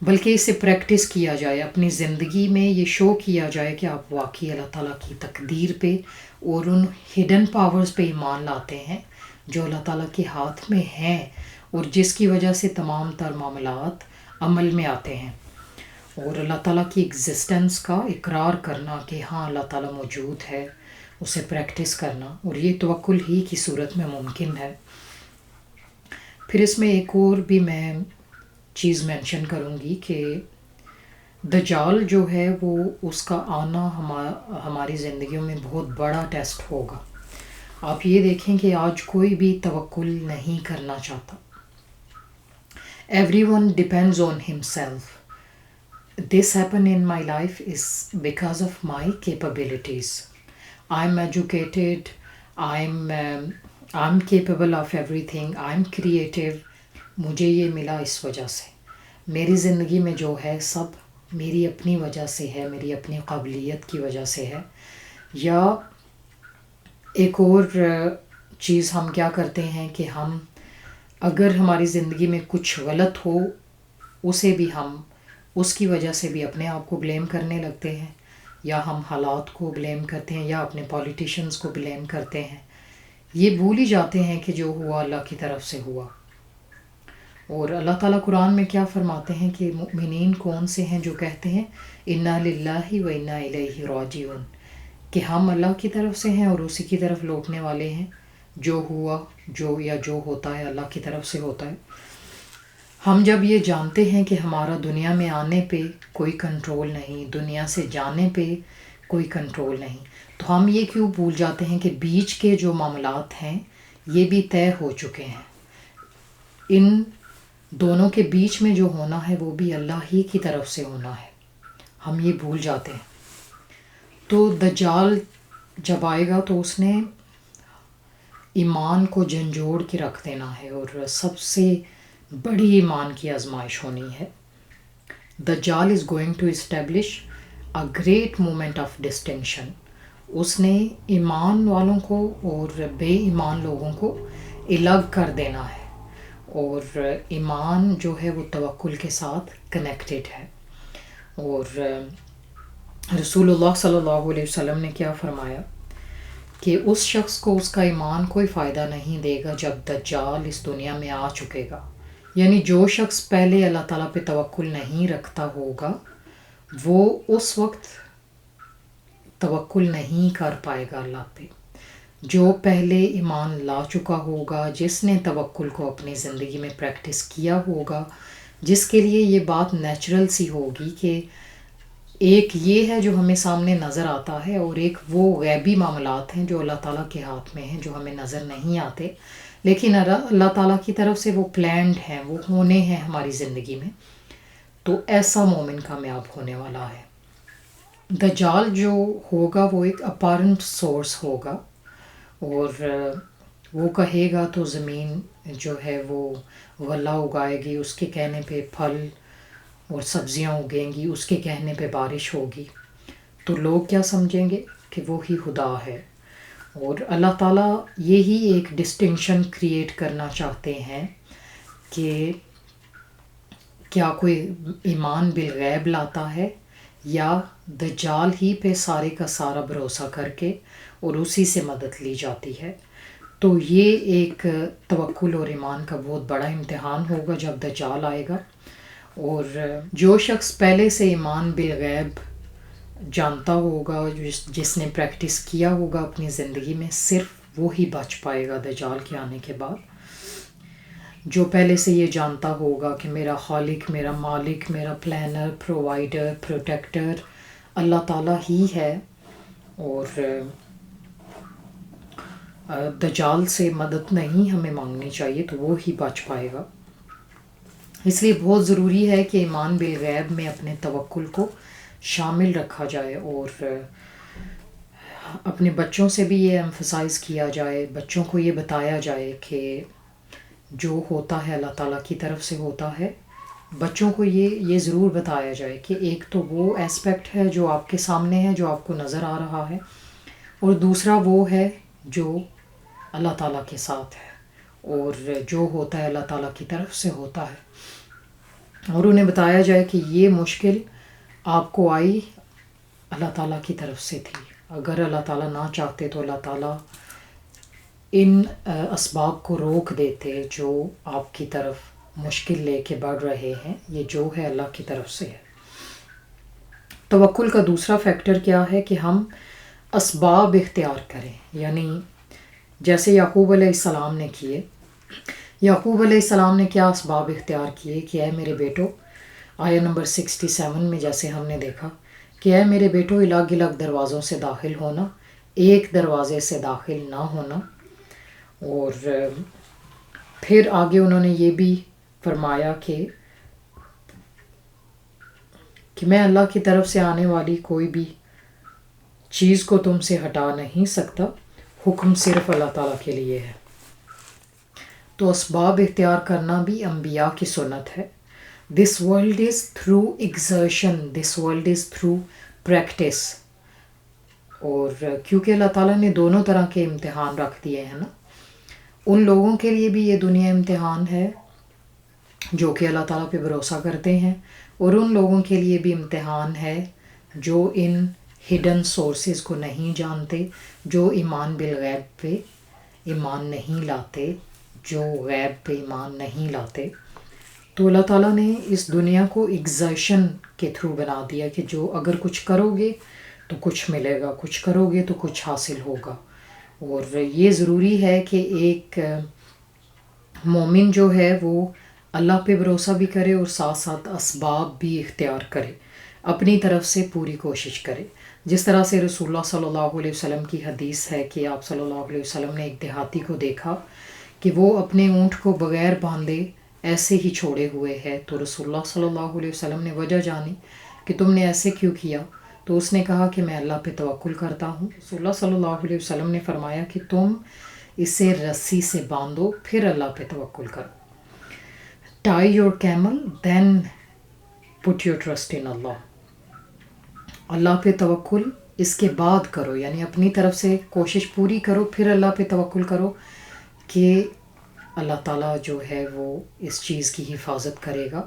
بلکہ اسے پریکٹس کیا جائے، اپنی زندگی میں یہ شو کیا جائے کہ آپ واقعی اللہ تعالیٰ کی تقدیر پہ اور ان ہڈن پاورز پہ ایمان لاتے ہیں جو اللہ تعالیٰ کے ہاتھ میں ہیں، اور جس کی وجہ سے تمام تر معاملات عمل میں آتے ہیں، اور اللہ تعالیٰ کی ایگزسٹنس کا اقرار کرنا کہ ہاں اللہ تعالیٰ موجود ہے، اسے پریکٹس کرنا، اور یہ توکل ہی کی صورت میں ممکن ہے۔ پھر اس میں ایک اور بھی میں چیز مینشن کروں گی کہ دجال جو ہے وہ اس کا آنا ہماری زندگیوں میں بہت بڑا ٹیسٹ ہوگا۔ آپ یہ دیکھیں کہ آج کوئی بھی توکل نہیں کرنا چاہتا۔ Everyone depends on himself. This happened in my life is because of my capabilities. I'm educated, I'm capable of everything, I'm creative. مجھے یہ ملا اس وجہ سے، میری زندگی میں جو ہے سب میری اپنی وجہ سے ہے، میری اپنی قابلیت کی وجہ سے ہے۔ یا ایک اور چیز ہم کیا کرتے ہیں کہ ہم اگر ہماری زندگی میں کچھ غلط ہو، اسے بھی ہم اس کی وجہ سے بھی اپنے آپ کو بلیم کرنے لگتے ہیں، یا ہم حالات کو بلیم کرتے ہیں، یا اپنے پولیٹیشنز کو بلیم کرتے ہیں۔ یہ بھول ہی جاتے ہیں کہ جو ہوا اللہ کی طرف سے ہوا۔ اور اللہ تعالیٰ قرآن میں کیا فرماتے ہیں کہ مؤمنین کون سے ہیں جو کہتے ہیں انا للہ و انا الیہ راجعون، کہ ہم اللہ کی طرف سے ہیں اور اسی کی طرف لوٹنے والے ہیں، جو ہوا جو ہوتا ہے اللہ کی طرف سے ہوتا ہے۔ ہم جب یہ جانتے ہیں کہ ہمارا دنیا میں آنے پہ کوئی کنٹرول نہیں، دنیا سے جانے پہ کوئی کنٹرول نہیں، تو ہم یہ کیوں بھول جاتے ہیں کہ بیچ کے جو معاملات ہیں یہ بھی طے ہو چکے ہیں، ان دونوں کے بیچ میں جو ہونا ہے وہ بھی اللہ ہی کی طرف سے ہونا ہے، ہم یہ بھول جاتے ہیں۔ تو دجال جب آئے گا تو اس نے ایمان کو جھنجھوڑ کے رکھ دینا ہے، اور سب سے بڑی ایمان کی آزمائش ہونی ہے۔ دجال is going to establish a great moment of distinction. اس نے ایمان والوں کو اور بے ایمان لوگوں کو الگ کر دینا ہے، اور ایمان جو ہے وہ توکل کے ساتھ کنیکٹڈ ہے۔ اور رسول اللہ صلی اللہ علیہ وسلم نے کیا فرمایا کہ اس شخص کو اس کا ایمان کوئی فائدہ نہیں دے گا جب دجال اس دنیا میں آ چکے گا۔ یعنی جو شخص پہلے اللہ تعالیٰ پہ توکل نہیں رکھتا ہوگا وہ اس وقت توکل نہیں کر پائے گا اللہ پہ۔ جو پہلے ایمان لا چکا ہوگا، جس نے توکل کو اپنی زندگی میں پریکٹس کیا ہوگا، جس کے لیے یہ بات نیچرل سی ہوگی کہ ایک یہ ہے جو ہمیں سامنے نظر آتا ہے، اور ایک وہ غیبی معاملات ہیں جو اللہ تعالیٰ کے ہاتھ میں ہیں، جو ہمیں نظر نہیں آتے لیکن اللہ تعالیٰ کی طرف سے وہ پلانڈ ہیں، وہ ہونے ہیں ہماری زندگی میں۔ تو ایسا مومن کامیاب ہونے والا ہے۔ دجال جو ہوگا وہ ایک اپارنٹ سورس ہوگا، اور وہ کہے گا تو زمین جو ہے وہ غلہ اگائے گی، اس کے کہنے پہ پھل اور سبزیاں اگیں گی، اس کے کہنے پہ بارش ہوگی، تو لوگ کیا سمجھیں گے کہ وہی خدا ہے۔ اور اللہ تعالیٰ یہی ایک ڈسٹنکشن کریٹ کرنا چاہتے ہیں کہ کیا کوئی ایمان بالغیب لاتا ہے یا دجال ہی پہ سارے کا سارا بھروسہ کر کے اور اسی سے مدد لی جاتی ہے۔ تو یہ ایک توکل اور ایمان کا بہت بڑا امتحان ہوگا جب دجال آئے گا، اور جو شخص پہلے سے ایمان بالغیب جانتا ہوگا، جس نے پریکٹس کیا ہوگا اپنی زندگی میں، صرف وہی بچ پائے گا دجال کے آنے کے بعد۔ جو پہلے سے یہ جانتا ہوگا کہ میرا خالق، میرا مالک، میرا پلانر، پرووائڈر، پروٹیکٹر اللہ تعالیٰ ہی ہے، اور دجال سے مدد نہیں ہمیں مانگنی چاہیے، تو وہ ہی بچ پائے گا۔ اس لیے بہت ضروری ہے کہ ایمان بالغیب میں اپنے توکل کو شامل رکھا جائے، اور اپنے بچوں سے بھی یہ ایمفسائز کیا جائے، بچوں کو یہ بتایا جائے کہ جو ہوتا ہے اللہ تعالیٰ کی طرف سے ہوتا ہے۔ بچوں کو یہ ضرور بتایا جائے کہ ایک تو وہ ایسپیکٹ ہے جو آپ کے سامنے ہے، جو آپ کو نظر آ رہا ہے، اور دوسرا وہ ہے جو اللہ تعالیٰ کے ساتھ ہے، اور جو ہوتا ہے اللہ تعالیٰ کی طرف سے ہوتا ہے، اور انہیں بتایا جائے کہ یہ مشکل آپ کو آئی اللہ تعالیٰ کی طرف سے تھی، اگر اللہ تعالیٰ نہ چاہتے تو اللہ تعالیٰ ان اسباب کو روک دیتے جو آپ کی طرف مشکل لے کے بڑھ رہے ہیں، یہ جو ہے اللہ کی طرف سے ہے۔ توکل کا دوسرا فیکٹر کیا ہے کہ ہم اسباب اختیار کریں، یعنی جیسے یعقوب علیہ السلام نے کیے۔ یعقوب علیہ السلام نے کیا اسباب اختیار کیے کہ اے میرے بیٹو، آیہ نمبر 67 میں جیسے ہم نے دیکھا کہ اے میرے بیٹو الگ الگ دروازوں سے داخل ہونا، ایک دروازے سے داخل نہ ہونا، اور پھر آگے انہوں نے یہ بھی فرمایا کہ میں اللہ کی طرف سے آنے والی کوئی بھی چیز کو تم سے ہٹا نہیں سکتا، حکم صرف اللہ تعالیٰ کے لیے ہے۔ تو اسباب اختیار کرنا بھی انبیاء کی سنت ہے۔ This world is through exertion, this world is through practice, اور کیونکہ اللہ تعالیٰ نے دونوں طرح کے امتحان رکھ دیے ہیں نا، ان لوگوں کے لیے بھی یہ دنیا امتحان ہے جو کہ اللہ تعالیٰ پہ بھروسہ کرتے ہیں، اور ان لوگوں کے لیے بھی امتحان ہے جو ان ہڈن سورسز کو نہیں جانتے، جو ایمان بالغیب پہ ایمان نہیں لاتے، جو غیب پہ ایمان نہیں لاتے۔ تو اللہ تعالیٰ نے اس دنیا کو ایگزرشن کے تھرو بنا دیا کہ جو اگر کچھ کرو گے تو کچھ ملے گا، کچھ کرو گے تو کچھ حاصل ہوگا، اور یہ ضروری ہے کہ ایک مومن جو ہے وہ اللہ پہ بھروسہ بھی کرے اور ساتھ ساتھ اسباب بھی اختیار کرے، اپنی طرف سے پوری کوشش کرے۔ جس طرح سے رسول اللہ صلی اللہ علیہ وسلم کی حدیث ہے کہ آپ صلی اللہ علیہ وسلم نے ایک دیہاتی کو دیکھا کہ وہ اپنے اونٹ کو بغیر باندھے ایسے ہی چھوڑے ہوئے ہے، تو رسول اللہ صلی اللہ علیہ وسلم نے وجہ جانی کہ تم نے ایسے کیوں کیا، تو اس نے کہا کہ میں اللہ پہ توکل کرتا ہوں۔ رسول اللہ صلی اللہ علیہ وسلم نے فرمایا کہ تم اسے رسی سے باندھو، پھر اللہ پہ توکل کرو۔ Tie your camel then put your trust in Allah. Allah پہ توکل اس کے بعد کرو، یعنی اپنی طرف سے کوشش پوری کرو، پھر اللہ پہ توکل کرو کہ اللہ تعالیٰ جو ہے وہ اس چیز کی حفاظت کرے گا،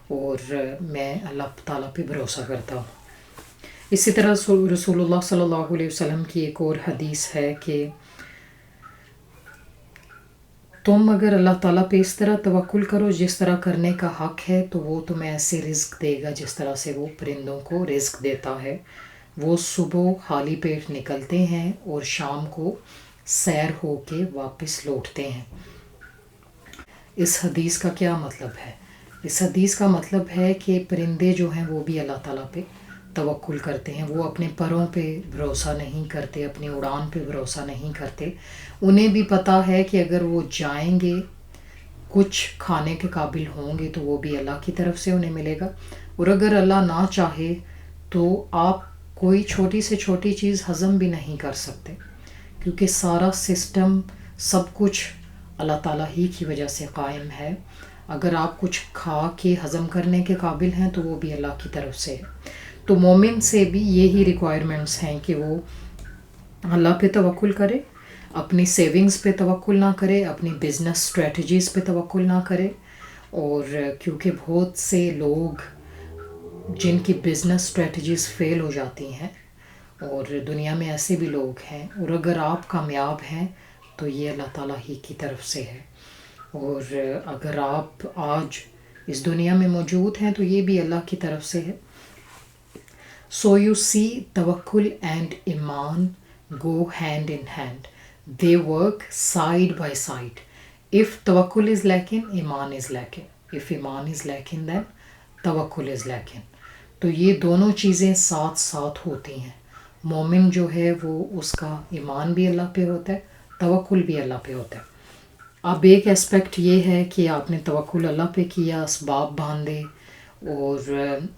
اور میں اللہ تعالیٰ پہ بھروسہ کرتا ہوں۔ اسی طرح رسول اللہ صلی اللہ علیہ وسلم کی ایک اور حدیث ہے کہ تم اگر اللہ تعالیٰ پہ اس طرح توکل کرو جس طرح کرنے کا حق ہے، تو وہ تمہیں ایسے رزق دے گا جس طرح سے وہ پرندوں کو رزق دیتا ہے۔ وہ صبح خالی پیٹ نکلتے ہیں اور شام کو سیر ہو کے واپس لوٹتے ہیں۔ اس حدیث کا کیا مطلب ہے؟ اس حدیث کا مطلب ہے کہ پرندے جو ہیں وہ بھی اللہ تعالیٰ پہ توکل کرتے ہیں، وہ اپنے پروں پہ بھروسہ نہیں کرتے، اپنی اڑان پہ بھروسہ نہیں کرتے۔ انہیں بھی پتہ ہے کہ اگر وہ جائیں گے کچھ کھانے کے قابل ہوں گے تو وہ بھی اللہ کی طرف سے انہیں ملے گا، اور اگر اللہ نہ چاہے تو آپ کوئی چھوٹی سے چھوٹی چیز ہضم بھی نہیں کر سکتے، کیونکہ سارا سسٹم سب کچھ اللہ تعالیٰ ہی کی وجہ سے قائم ہے۔ اگر آپ کچھ کھا کے ہضم کرنے کے قابل ہیں تو وہ بھی اللہ کی طرف سے ہے۔ تو مومن سے بھی یہی ریکوائرمنٹس ہیں کہ وہ اللہ پہ توکل کرے، اپنی سیونگز پہ توکل نہ کرے، اپنی بزنس اسٹریٹجیز پہ توکل نہ کرے، اور کیونکہ بہت سے لوگ جن کی بزنس اسٹریٹجیز فیل ہو جاتی ہیں، اور دنیا میں ایسے بھی لوگ ہیں، اور اگر آپ کامیاب ہیں تو یہ اللہ تعالیٰ ہی کی طرف سے ہے، اور اگر آپ آج اس دنیا میں موجود ہیں تو یہ بھی اللہ کی طرف سے ہے۔ So you see, tawakkul and iman go hand in hand. They work side by side. if tawakkul is lacking, iman is lacking. if iman is lacking, then tawakkul is lacking. تو یہ دونوں چیزیں ساتھ ساتھ ہوتی ہیں. مومن جو ہے وہ اس کا ایمان بھی اللہ پہ ہوتا ہے, توکل بھی اللہ پہ ہوتا ہے. اب ایک اسپیکٹ یہ ہے کہ آپ نے توکل اللہ پہ کیا, اسباب باندھے اور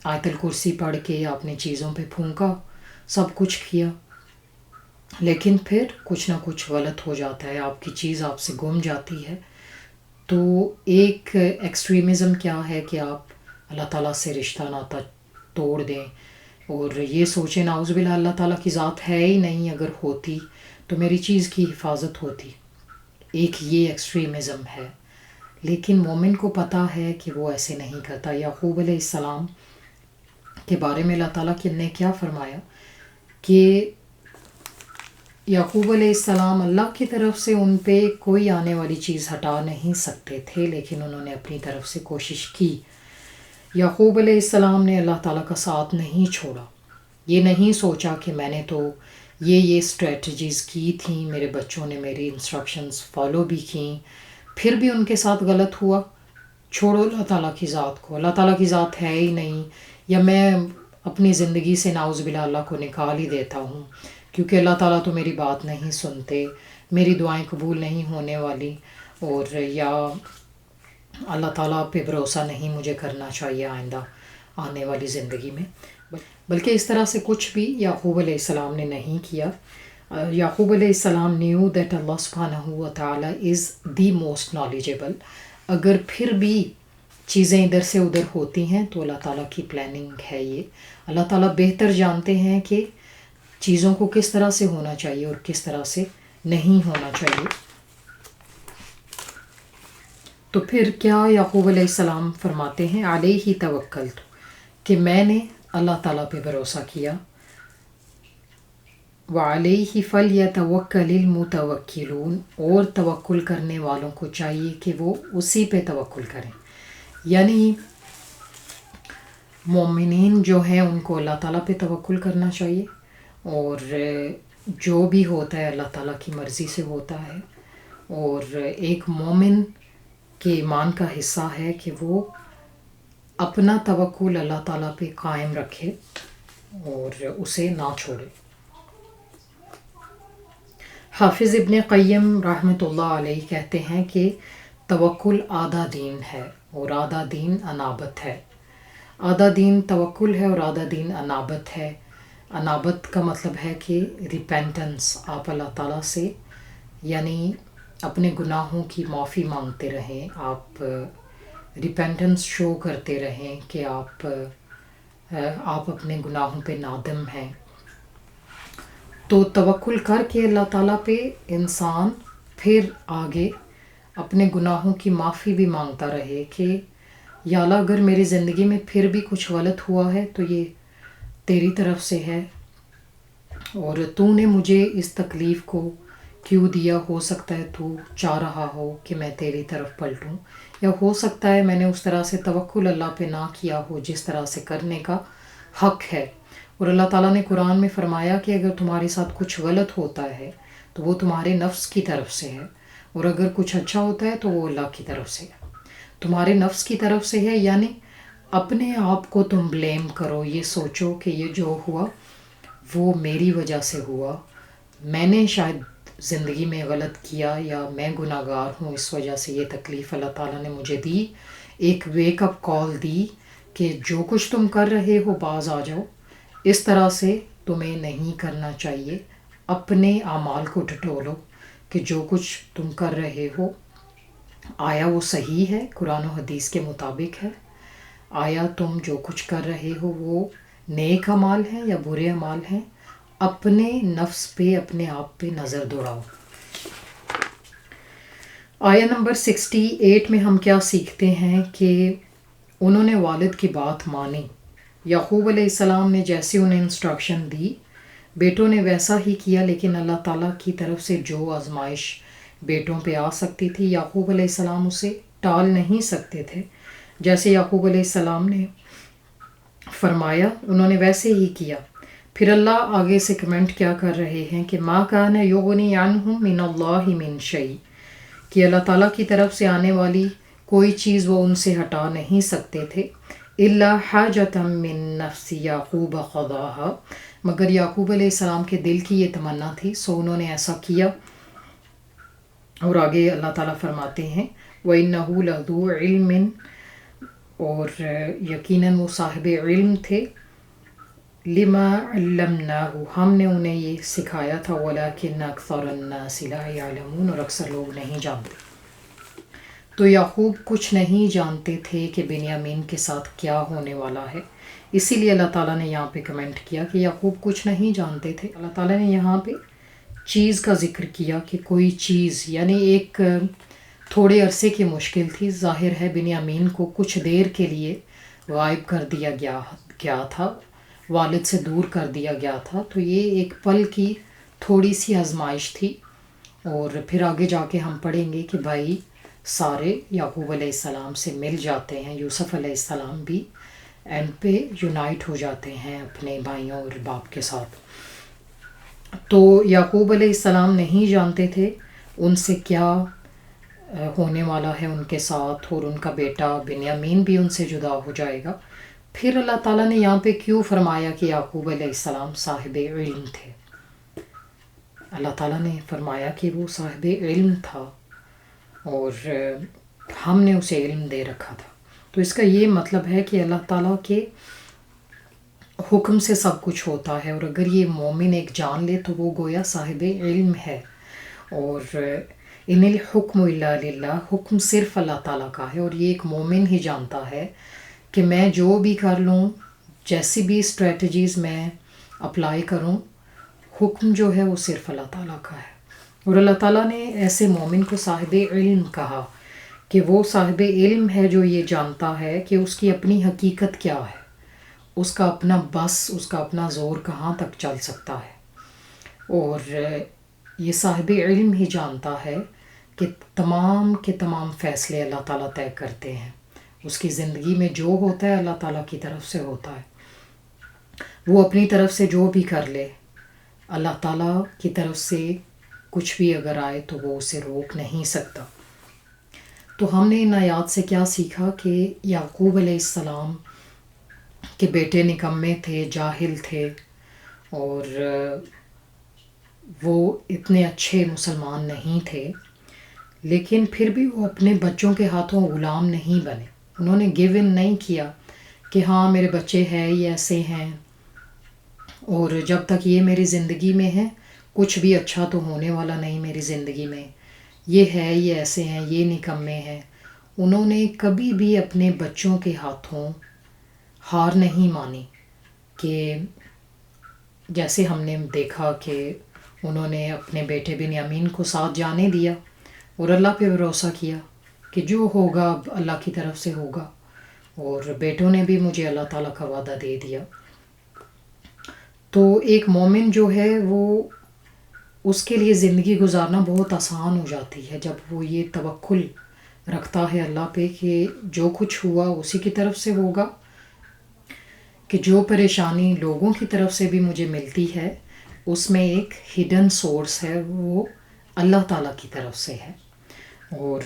آیت الکرسی پڑھ کے آپ نے چیزوں پہ پھونکا, سب کچھ کیا, لیکن پھر کچھ نہ کچھ غلط ہو جاتا ہے, آپ کی چیز آپ سے گم جاتی ہے. تو ایک ایکسٹریمزم کیا ہے کہ آپ اللہ تعالیٰ سے رشتہ ناتا توڑ دیں اور یہ سوچیں نعوذ باللہ اللہ تعالیٰ کی ذات ہے ہی نہیں, اگر ہوتی تو میری چیز کی حفاظت ہوتی. ایک یہ ایکسٹریمزم ہے. لیکن مومن کو پتہ ہے کہ وہ ایسے نہیں کرتا. یعقوب علیہ السلام کے بارے میں اللہ تعالیٰ نے کیا فرمایا کہ یعقوب علیہ السلام اللہ کی طرف سے ان پہ کوئی آنے والی چیز ہٹا نہیں سکتے تھے, لیکن انہوں نے اپنی طرف سے کوشش کی. یعقوب علیہ السلام نے اللہ تعالیٰ کا ساتھ نہیں چھوڑا. یہ نہیں سوچا کہ میں نے تو یہ اسٹریٹجیز کی تھیں, میرے بچوں نے میری انسٹرکشنز فالو بھی کیں, پھر بھی ان کے ساتھ غلط ہوا. چھوڑو اللہ تعالیٰ کی ذات کو, اللہ تعالیٰ کی ذات ہے ہی نہیں, یا میں اپنی زندگی سے نعوذ باللہ اللہ کو نکال ہی دیتا ہوں کیونکہ اللہ تعالیٰ تو میری بات نہیں سنتے, میری دعائیں قبول نہیں ہونے والی, اور یا اللہ تعالیٰ پہ بھروسہ نہیں مجھے کرنا چاہیے آئندہ آنے والی زندگی میں. بلکہ اس طرح سے کچھ بھی یعقوب علیہ السلام نے نہیں کیا. یعقوب علیہ السلام نیو دیٹ اللہ سبحانہ و تعالیٰ از دی موسٹ نالیجیبل. اگر پھر بھی چیزیں ادھر سے ادھر ہوتی ہیں تو اللہ تعالیٰ کی پلاننگ ہے یہ. اللہ تعالیٰ بہتر جانتے ہیں کہ چیزوں کو کس طرح سے ہونا چاہیے اور کس طرح سے نہیں ہونا چاہیے. تو پھر کیا یعقوب علیہ السلام فرماتے ہیں علیہ توکلت, کہ میں نے اللہ تعالیٰ پہ بھروسہ کیا. وعلیہ فلیتوکل المتوکلون, اور توکل کرنے والوں کو چاہیے کہ وہ اسی پہ توکل کریں. یعنی مومنین جو ہیں ان کو اللہ تعالیٰ پہ توکل کرنا چاہیے, اور جو بھی ہوتا ہے اللہ تعالیٰ کی مرضی سے ہوتا ہے. اور ایک مومن کے ایمان کا حصہ ہے کہ وہ اپنا توکل اللہ تعالیٰ پہ قائم رکھے اور اسے نہ چھوڑے. حافظ ابن قیم رحمۃ اللہ علیہ کہتے ہیں کہ توکل آدھا دین ہے اور آدھا دین انابت ہے. آدھا دین توکل ہے اور آدھا دین انابت ہے. انابت کا مطلب ہے کہ ریپینٹنس, آپ اللہ تعالیٰ سے یعنی اپنے گناہوں کی معافی مانگتے رہیں, آپ ریپینٹنس شو کرتے رہیں کہ آپ اپنے گناہوں پہ نادم ہیں. تو توکل کر کے اللہ تعالیٰ پہ انسان پھر آگے اپنے گناہوں کی معافی بھی مانگتا رہے کہ یا اللہ اگر میری زندگی میں پھر بھی کچھ غلط ہوا ہے تو یہ تیری طرف سے ہے, اور تو نے مجھے اس تکلیف کو کیوں دیا. ہو سکتا ہے تو چاہ رہا ہو کہ میں تیری طرف پلٹوں, یا ہو سکتا ہے میں نے اس طرح سے توکل اللہ پہ نہ کیا ہو جس طرح سے کرنے کا حق ہے. اور اللہ تعالیٰ نے قرآن میں فرمایا کہ اگر تمہارے ساتھ کچھ غلط ہوتا ہے تو وہ تمہارے نفس کی طرف سے ہے, اور اگر کچھ اچھا ہوتا ہے تو وہ اللہ کی طرف سے ہے. تمہارے نفس کی طرف سے ہے یعنی اپنے آپ کو تم بلیم کرو, یہ سوچو کہ یہ جو ہوا وہ میری وجہ سے ہوا, میں نے شاید زندگی میں غلط کیا یا میں گناہ گار ہوں, اس وجہ سے یہ تکلیف اللہ تعالیٰ نے مجھے دی. ایک ویک اپ کال دی کہ جو کچھ تم کر رہے ہو باز آ جاؤ, اس طرح سے تمہیں نہیں کرنا چاہیے. اپنے اعمال کو ٹٹولو کہ جو کچھ تم کر رہے ہو آیا وہ صحیح ہے, قرآن و حدیث کے مطابق ہے, آیا تم جو کچھ کر رہے ہو وہ نیک اعمال ہیں یا برے اعمال ہیں. اپنے نفس پہ اپنے آپ پہ نظر دوڑاؤ. آیا نمبر 68 میں ہم کیا سیکھتے ہیں کہ انہوں نے والد کی بات مانی. یعقوب علیہ السلام نے جیسے انہیں انسٹرکشن دی بیٹوں نے ویسا ہی کیا, لیکن اللہ تعالیٰ کی طرف سے جو آزمائش بیٹوں پہ آ سکتی تھی یعقوب علیہ السلام اسے ٹال نہیں سکتے تھے. جیسے یعقوب علیہ السلام نے فرمایا انہوں نے ویسے ہی کیا. پھر اللہ آگے سے کمنٹ کیا کر رہے ہیں کہ ما کان یغنی عنہم من اللہ من شیء, کہ اللہ تعالیٰ کی طرف سے آنے والی کوئی چیز وہ ان سے ہٹا نہیں سکتے تھے، الا حاجۃ من نفس یعقوب قضاها، مگر یعقوب علیہ السلام کے دل کی یہ تمنا تھی، سو انہوں نے ایسا کیا۔ اور آگے اللہ تعالیٰ فرماتے ہیں وَإِنَّهُ لَذُو عِلْمٍ، اور یقیناً وہ صاحب علم تھے، لما علمناہ، ہم نے انہیں یہ سکھایا تھا، ولیکن اکثر الناس لا یعلمون، اور اکثر لوگ نہیں جانتے۔ تو یعقوب کچھ نہیں جانتے تھے کہ بنیامین کے ساتھ کیا ہونے والا ہے، اسی لیے اللہ تعالیٰ نے یہاں پہ کمنٹ کیا کہ یعقوب کچھ نہیں جانتے تھے۔ اللہ تعالیٰ نے یہاں پہ چیز کا ذکر کیا کہ کوئی چیز، یعنی ایک تھوڑے عرصے کی مشکل تھی، ظاہر ہے بنیامین کو کچھ دیر کے لیے غائب کر دیا گیا تھا، والد سے دور کر دیا گیا تھا، تو یہ ایک پل کی تھوڑی سی آزمائش تھی۔ اور پھر آگے جا کے ہم پڑھیں گے کہ بھائی سارے یعقوب علیہ السلام سے مل جاتے ہیں، یوسف علیہ السلام بھی اینڈ پہ یونائٹ ہو جاتے ہیں اپنے بھائیوں اور باپ کے ساتھ۔ تو یعقوب علیہ السلام نہیں جانتے تھے ان سے کیا ہونے والا ہے ان کے ساتھ، اور ان کا بیٹا بنیامین بھی ان سے جدا ہو جائے گا۔ پھر اللہ تعالیٰ نے یہاں پہ کیوں فرمایا کہ یعقوب علیہ السلام صاحب علم تھے؟ اللہ تعالیٰ نے فرمایا کہ وہ صاحب علم تھا اور ہم نے اسے علم دے رکھا تھا۔ تو اس کا یہ مطلب ہے کہ اللہ تعالیٰ کے حکم سے سب کچھ ہوتا ہے، اور اگر یہ مومن ایک جان لے تو وہ گویا صاحب علم ہے۔ اور ان الحکم الا للہ، حکم صرف اللہ تعالیٰ کا ہے، اور یہ ایک مومن ہی جانتا ہے کہ میں جو بھی کر لوں، جیسی بھی اسٹریٹجیز میں اپلائی کروں، حکم جو ہے وہ صرف اللہ تعالیٰ کا ہے۔ اور اللہ تعالیٰ نے ایسے مومن کو صاحب علم کہا کہ وہ صاحب علم ہے جو یہ جانتا ہے کہ اس کی اپنی حقیقت کیا ہے، اس کا اپنا بس، اس کا اپنا زور کہاں تک چل سکتا ہے۔ اور یہ صاحب علم ہی جانتا ہے کہ تمام کے تمام فیصلے اللہ تعالیٰ طے کرتے ہیں، اس کی زندگی میں جو ہوتا ہے اللہ تعالیٰ کی طرف سے ہوتا ہے۔ وہ اپنی طرف سے جو بھی کر لے، اللہ تعالیٰ کی طرف سے کچھ بھی اگر آئے تو وہ اسے روک نہیں سکتا۔ تو ہم نے ان آیات سے کیا سیکھا کہ یعقوب علیہ السلام کے بیٹے نکمے تھے، جاہل تھے، اور وہ اتنے اچھے مسلمان نہیں تھے، لیکن پھر بھی وہ اپنے بچوں کے ہاتھوں غلام نہیں بنے۔ انہوں نے گیو ان نہیں کیا کہ ہاں میرے بچے ہیں، یہ ایسے ہیں، اور جب تک یہ میری زندگی میں ہے کچھ بھی اچھا تو ہونے والا نہیں میری زندگی میں، یہ ہے، یہ ایسے ہیں، یہ نکمے ہیں۔ انہوں نے کبھی بھی اپنے بچوں کے ہاتھوں ہار نہیں مانی، کہ جیسے ہم نے دیکھا کہ انہوں نے اپنے بیٹے بنیامین کو ساتھ جانے دیا اور اللہ پہ بھروسہ کیا کہ جو ہوگا اب اللہ کی طرف سے ہوگا، اور بیٹوں نے بھی مجھے اللہ تعالیٰ کا وعدہ دے دیا۔ تو ایک مومن جو ہے وہ، اس کے لیے زندگی گزارنا بہت آسان ہو جاتی ہے جب وہ یہ توکل رکھتا ہے اللہ پہ کہ جو کچھ ہوا اسی کی طرف سے ہوگا، کہ جو پریشانی لوگوں کی طرف سے بھی مجھے ملتی ہے اس میں ایک ہڈن سورس ہے، وہ اللہ تعالیٰ کی طرف سے ہے۔ اور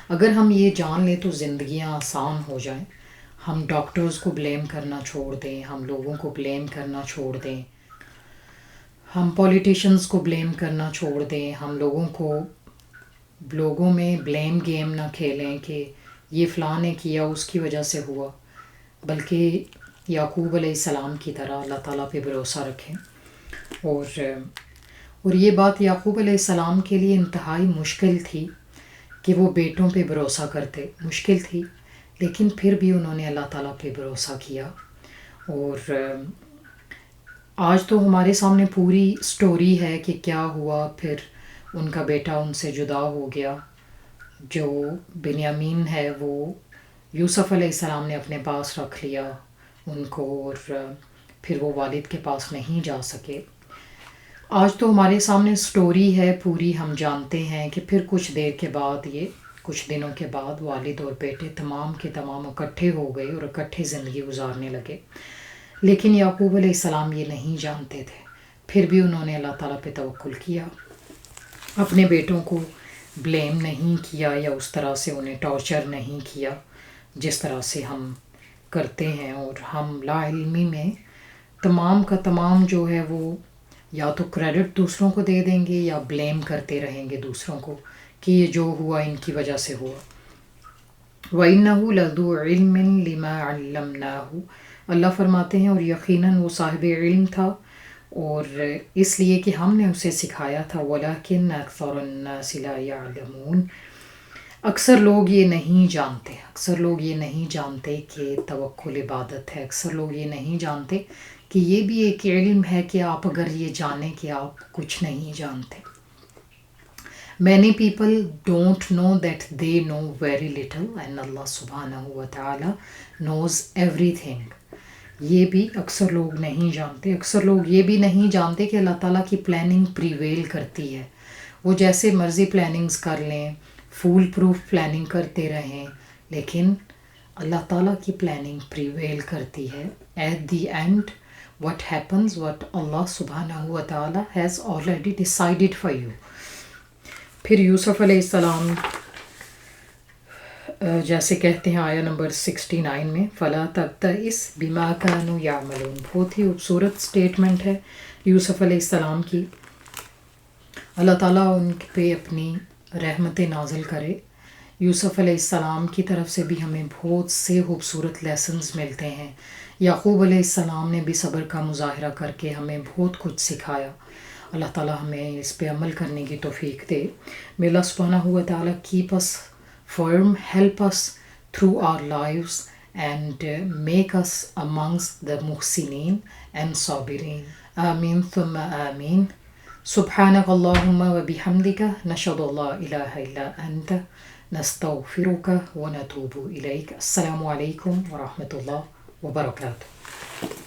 اگر ہم یہ جان لیں تو زندگیاں آسان ہو جائیں، ہم ڈاکٹرز کو بلیم کرنا چھوڑ دیں، ہم لوگوں کو بلیم کرنا چھوڑ دیں، ہم پولیٹیشنز کو بلیم کرنا چھوڑ دیں، ہم لوگوں میں بلیم گیم نہ کھیلیں کہ یہ فلاں نے کیا اس کی وجہ سے ہوا، بلکہ یعقوب علیہ السلام کی طرح اللہ تعالیٰ پہ بھروسہ رکھیں۔ اور یہ بات یعقوب علیہ السلام کے لیے انتہائی مشکل تھی کہ وہ بیٹوں پہ بھروسہ کرتے، مشکل تھی، لیکن پھر بھی انہوں نے اللہ تعالیٰ پہ بھروسہ کیا۔ اور آج تو ہمارے سامنے پوری سٹوری ہے کہ کیا ہوا، پھر ان کا بیٹا ان سے جدا ہو گیا، جو بنیامین ہے وہ یوسف علیہ السلام نے اپنے پاس رکھ لیا ان کو، اور پھر وہ والد کے پاس نہیں جا سکے۔ آج تو ہمارے سامنے سٹوری ہے پوری، ہم جانتے ہیں کہ پھر کچھ دیر کے بعد، یہ کچھ دنوں کے بعد، والد اور بیٹے تمام کے تمام اکٹھے ہو گئے اور اکٹھے زندگی گزارنے لگے۔ لیکن یعقوب علیہ السلام یہ نہیں جانتے تھے، پھر بھی انہوں نے اللہ تعالیٰ پہ توکل کیا۔ اپنے بیٹوں کو بلیم نہیں کیا یا اس طرح سے انہیں ٹارچر نہیں کیا جس طرح سے ہم کرتے ہیں، اور ہم لا علمی میں تمام کا تمام جو ہے وہ یا تو کریڈٹ دوسروں کو دے دیں گے یا بلیم کرتے رہیں گے دوسروں کو کہ یہ جو ہوا ان کی وجہ سے ہوا۔ وَإِنَّهُ لَذُو عِلْمٍ لِمَا عَلَّمْنَاهُ، اللہ فرماتے ہیں اور یقیناً وہ صاحب علم تھا اور اس لیے کہ ہم نے اسے سکھایا تھا۔ وَلَكِنَّ أَكْثَرَ النَّاسِ لَا يَعْلَمُونَ، اکثر لوگ یہ نہیں جانتے، اکثر لوگ یہ نہیں جانتے کہ توکل عبادت ہے، اکثر لوگ یہ نہیں جانتے کہ یہ بھی ایک علم ہے کہ آپ اگر یہ جانیں کہ آپ کچھ نہیں جانتے۔ Many people don't know that they know very little and Allah subhanahu wa ta'ala knows everything۔ یہ بھی اکثر لوگ نہیں جانتے، اکثر لوگ یہ بھی نہیں جانتے کہ اللہ تعالیٰ کی پلاننگ پریویل کرتی ہے۔ وہ جیسے مرضی پلاننگز کر لیں، فول پروف پلاننگ کرتے رہیں، لیکن اللہ تعالیٰ کی پلاننگ پریویل کرتی ہے۔ At the end what happens, what Allah subhanahu wa ta'ala has already decided for you۔ پھر یوسف علیہ السلام جیسے کہتے ہیں آیہ نمبر 69 میں، فَلَا تَبْتَئِسْ بِمَا كَانُوا يَعْمَلُونَ، بہت ہی خوبصورت سٹیٹمنٹ ہے یوسف علیہ السلام کی۔ اللہ تعالیٰ ان پہ اپنی رحمت نازل کرے۔ یوسف علیہ السلام کی طرف سے بھی ہمیں بہت سے خوبصورت لیسنز ملتے ہیں۔ یعقوب علیہ السلام نے بھی صبر کا مظاہرہ کر کے ہمیں بہت کچھ سکھایا۔ اللہ تعالیٰ ہمیں اس پہ عمل کرنے کی توفیق دے۔ May Allah subhanahu wa ta'ala keep us firm, help us through our lives and make us amongst the muhsinin and sabirin۔ آمین ثم آمین۔ سبحانک اللہم و بحمدک، نشہد ان لا الہ الا انت، نستغفرک و نتوب الیک۔ السلام علیکم ورحمۃ اللہ وبرکاتہ۔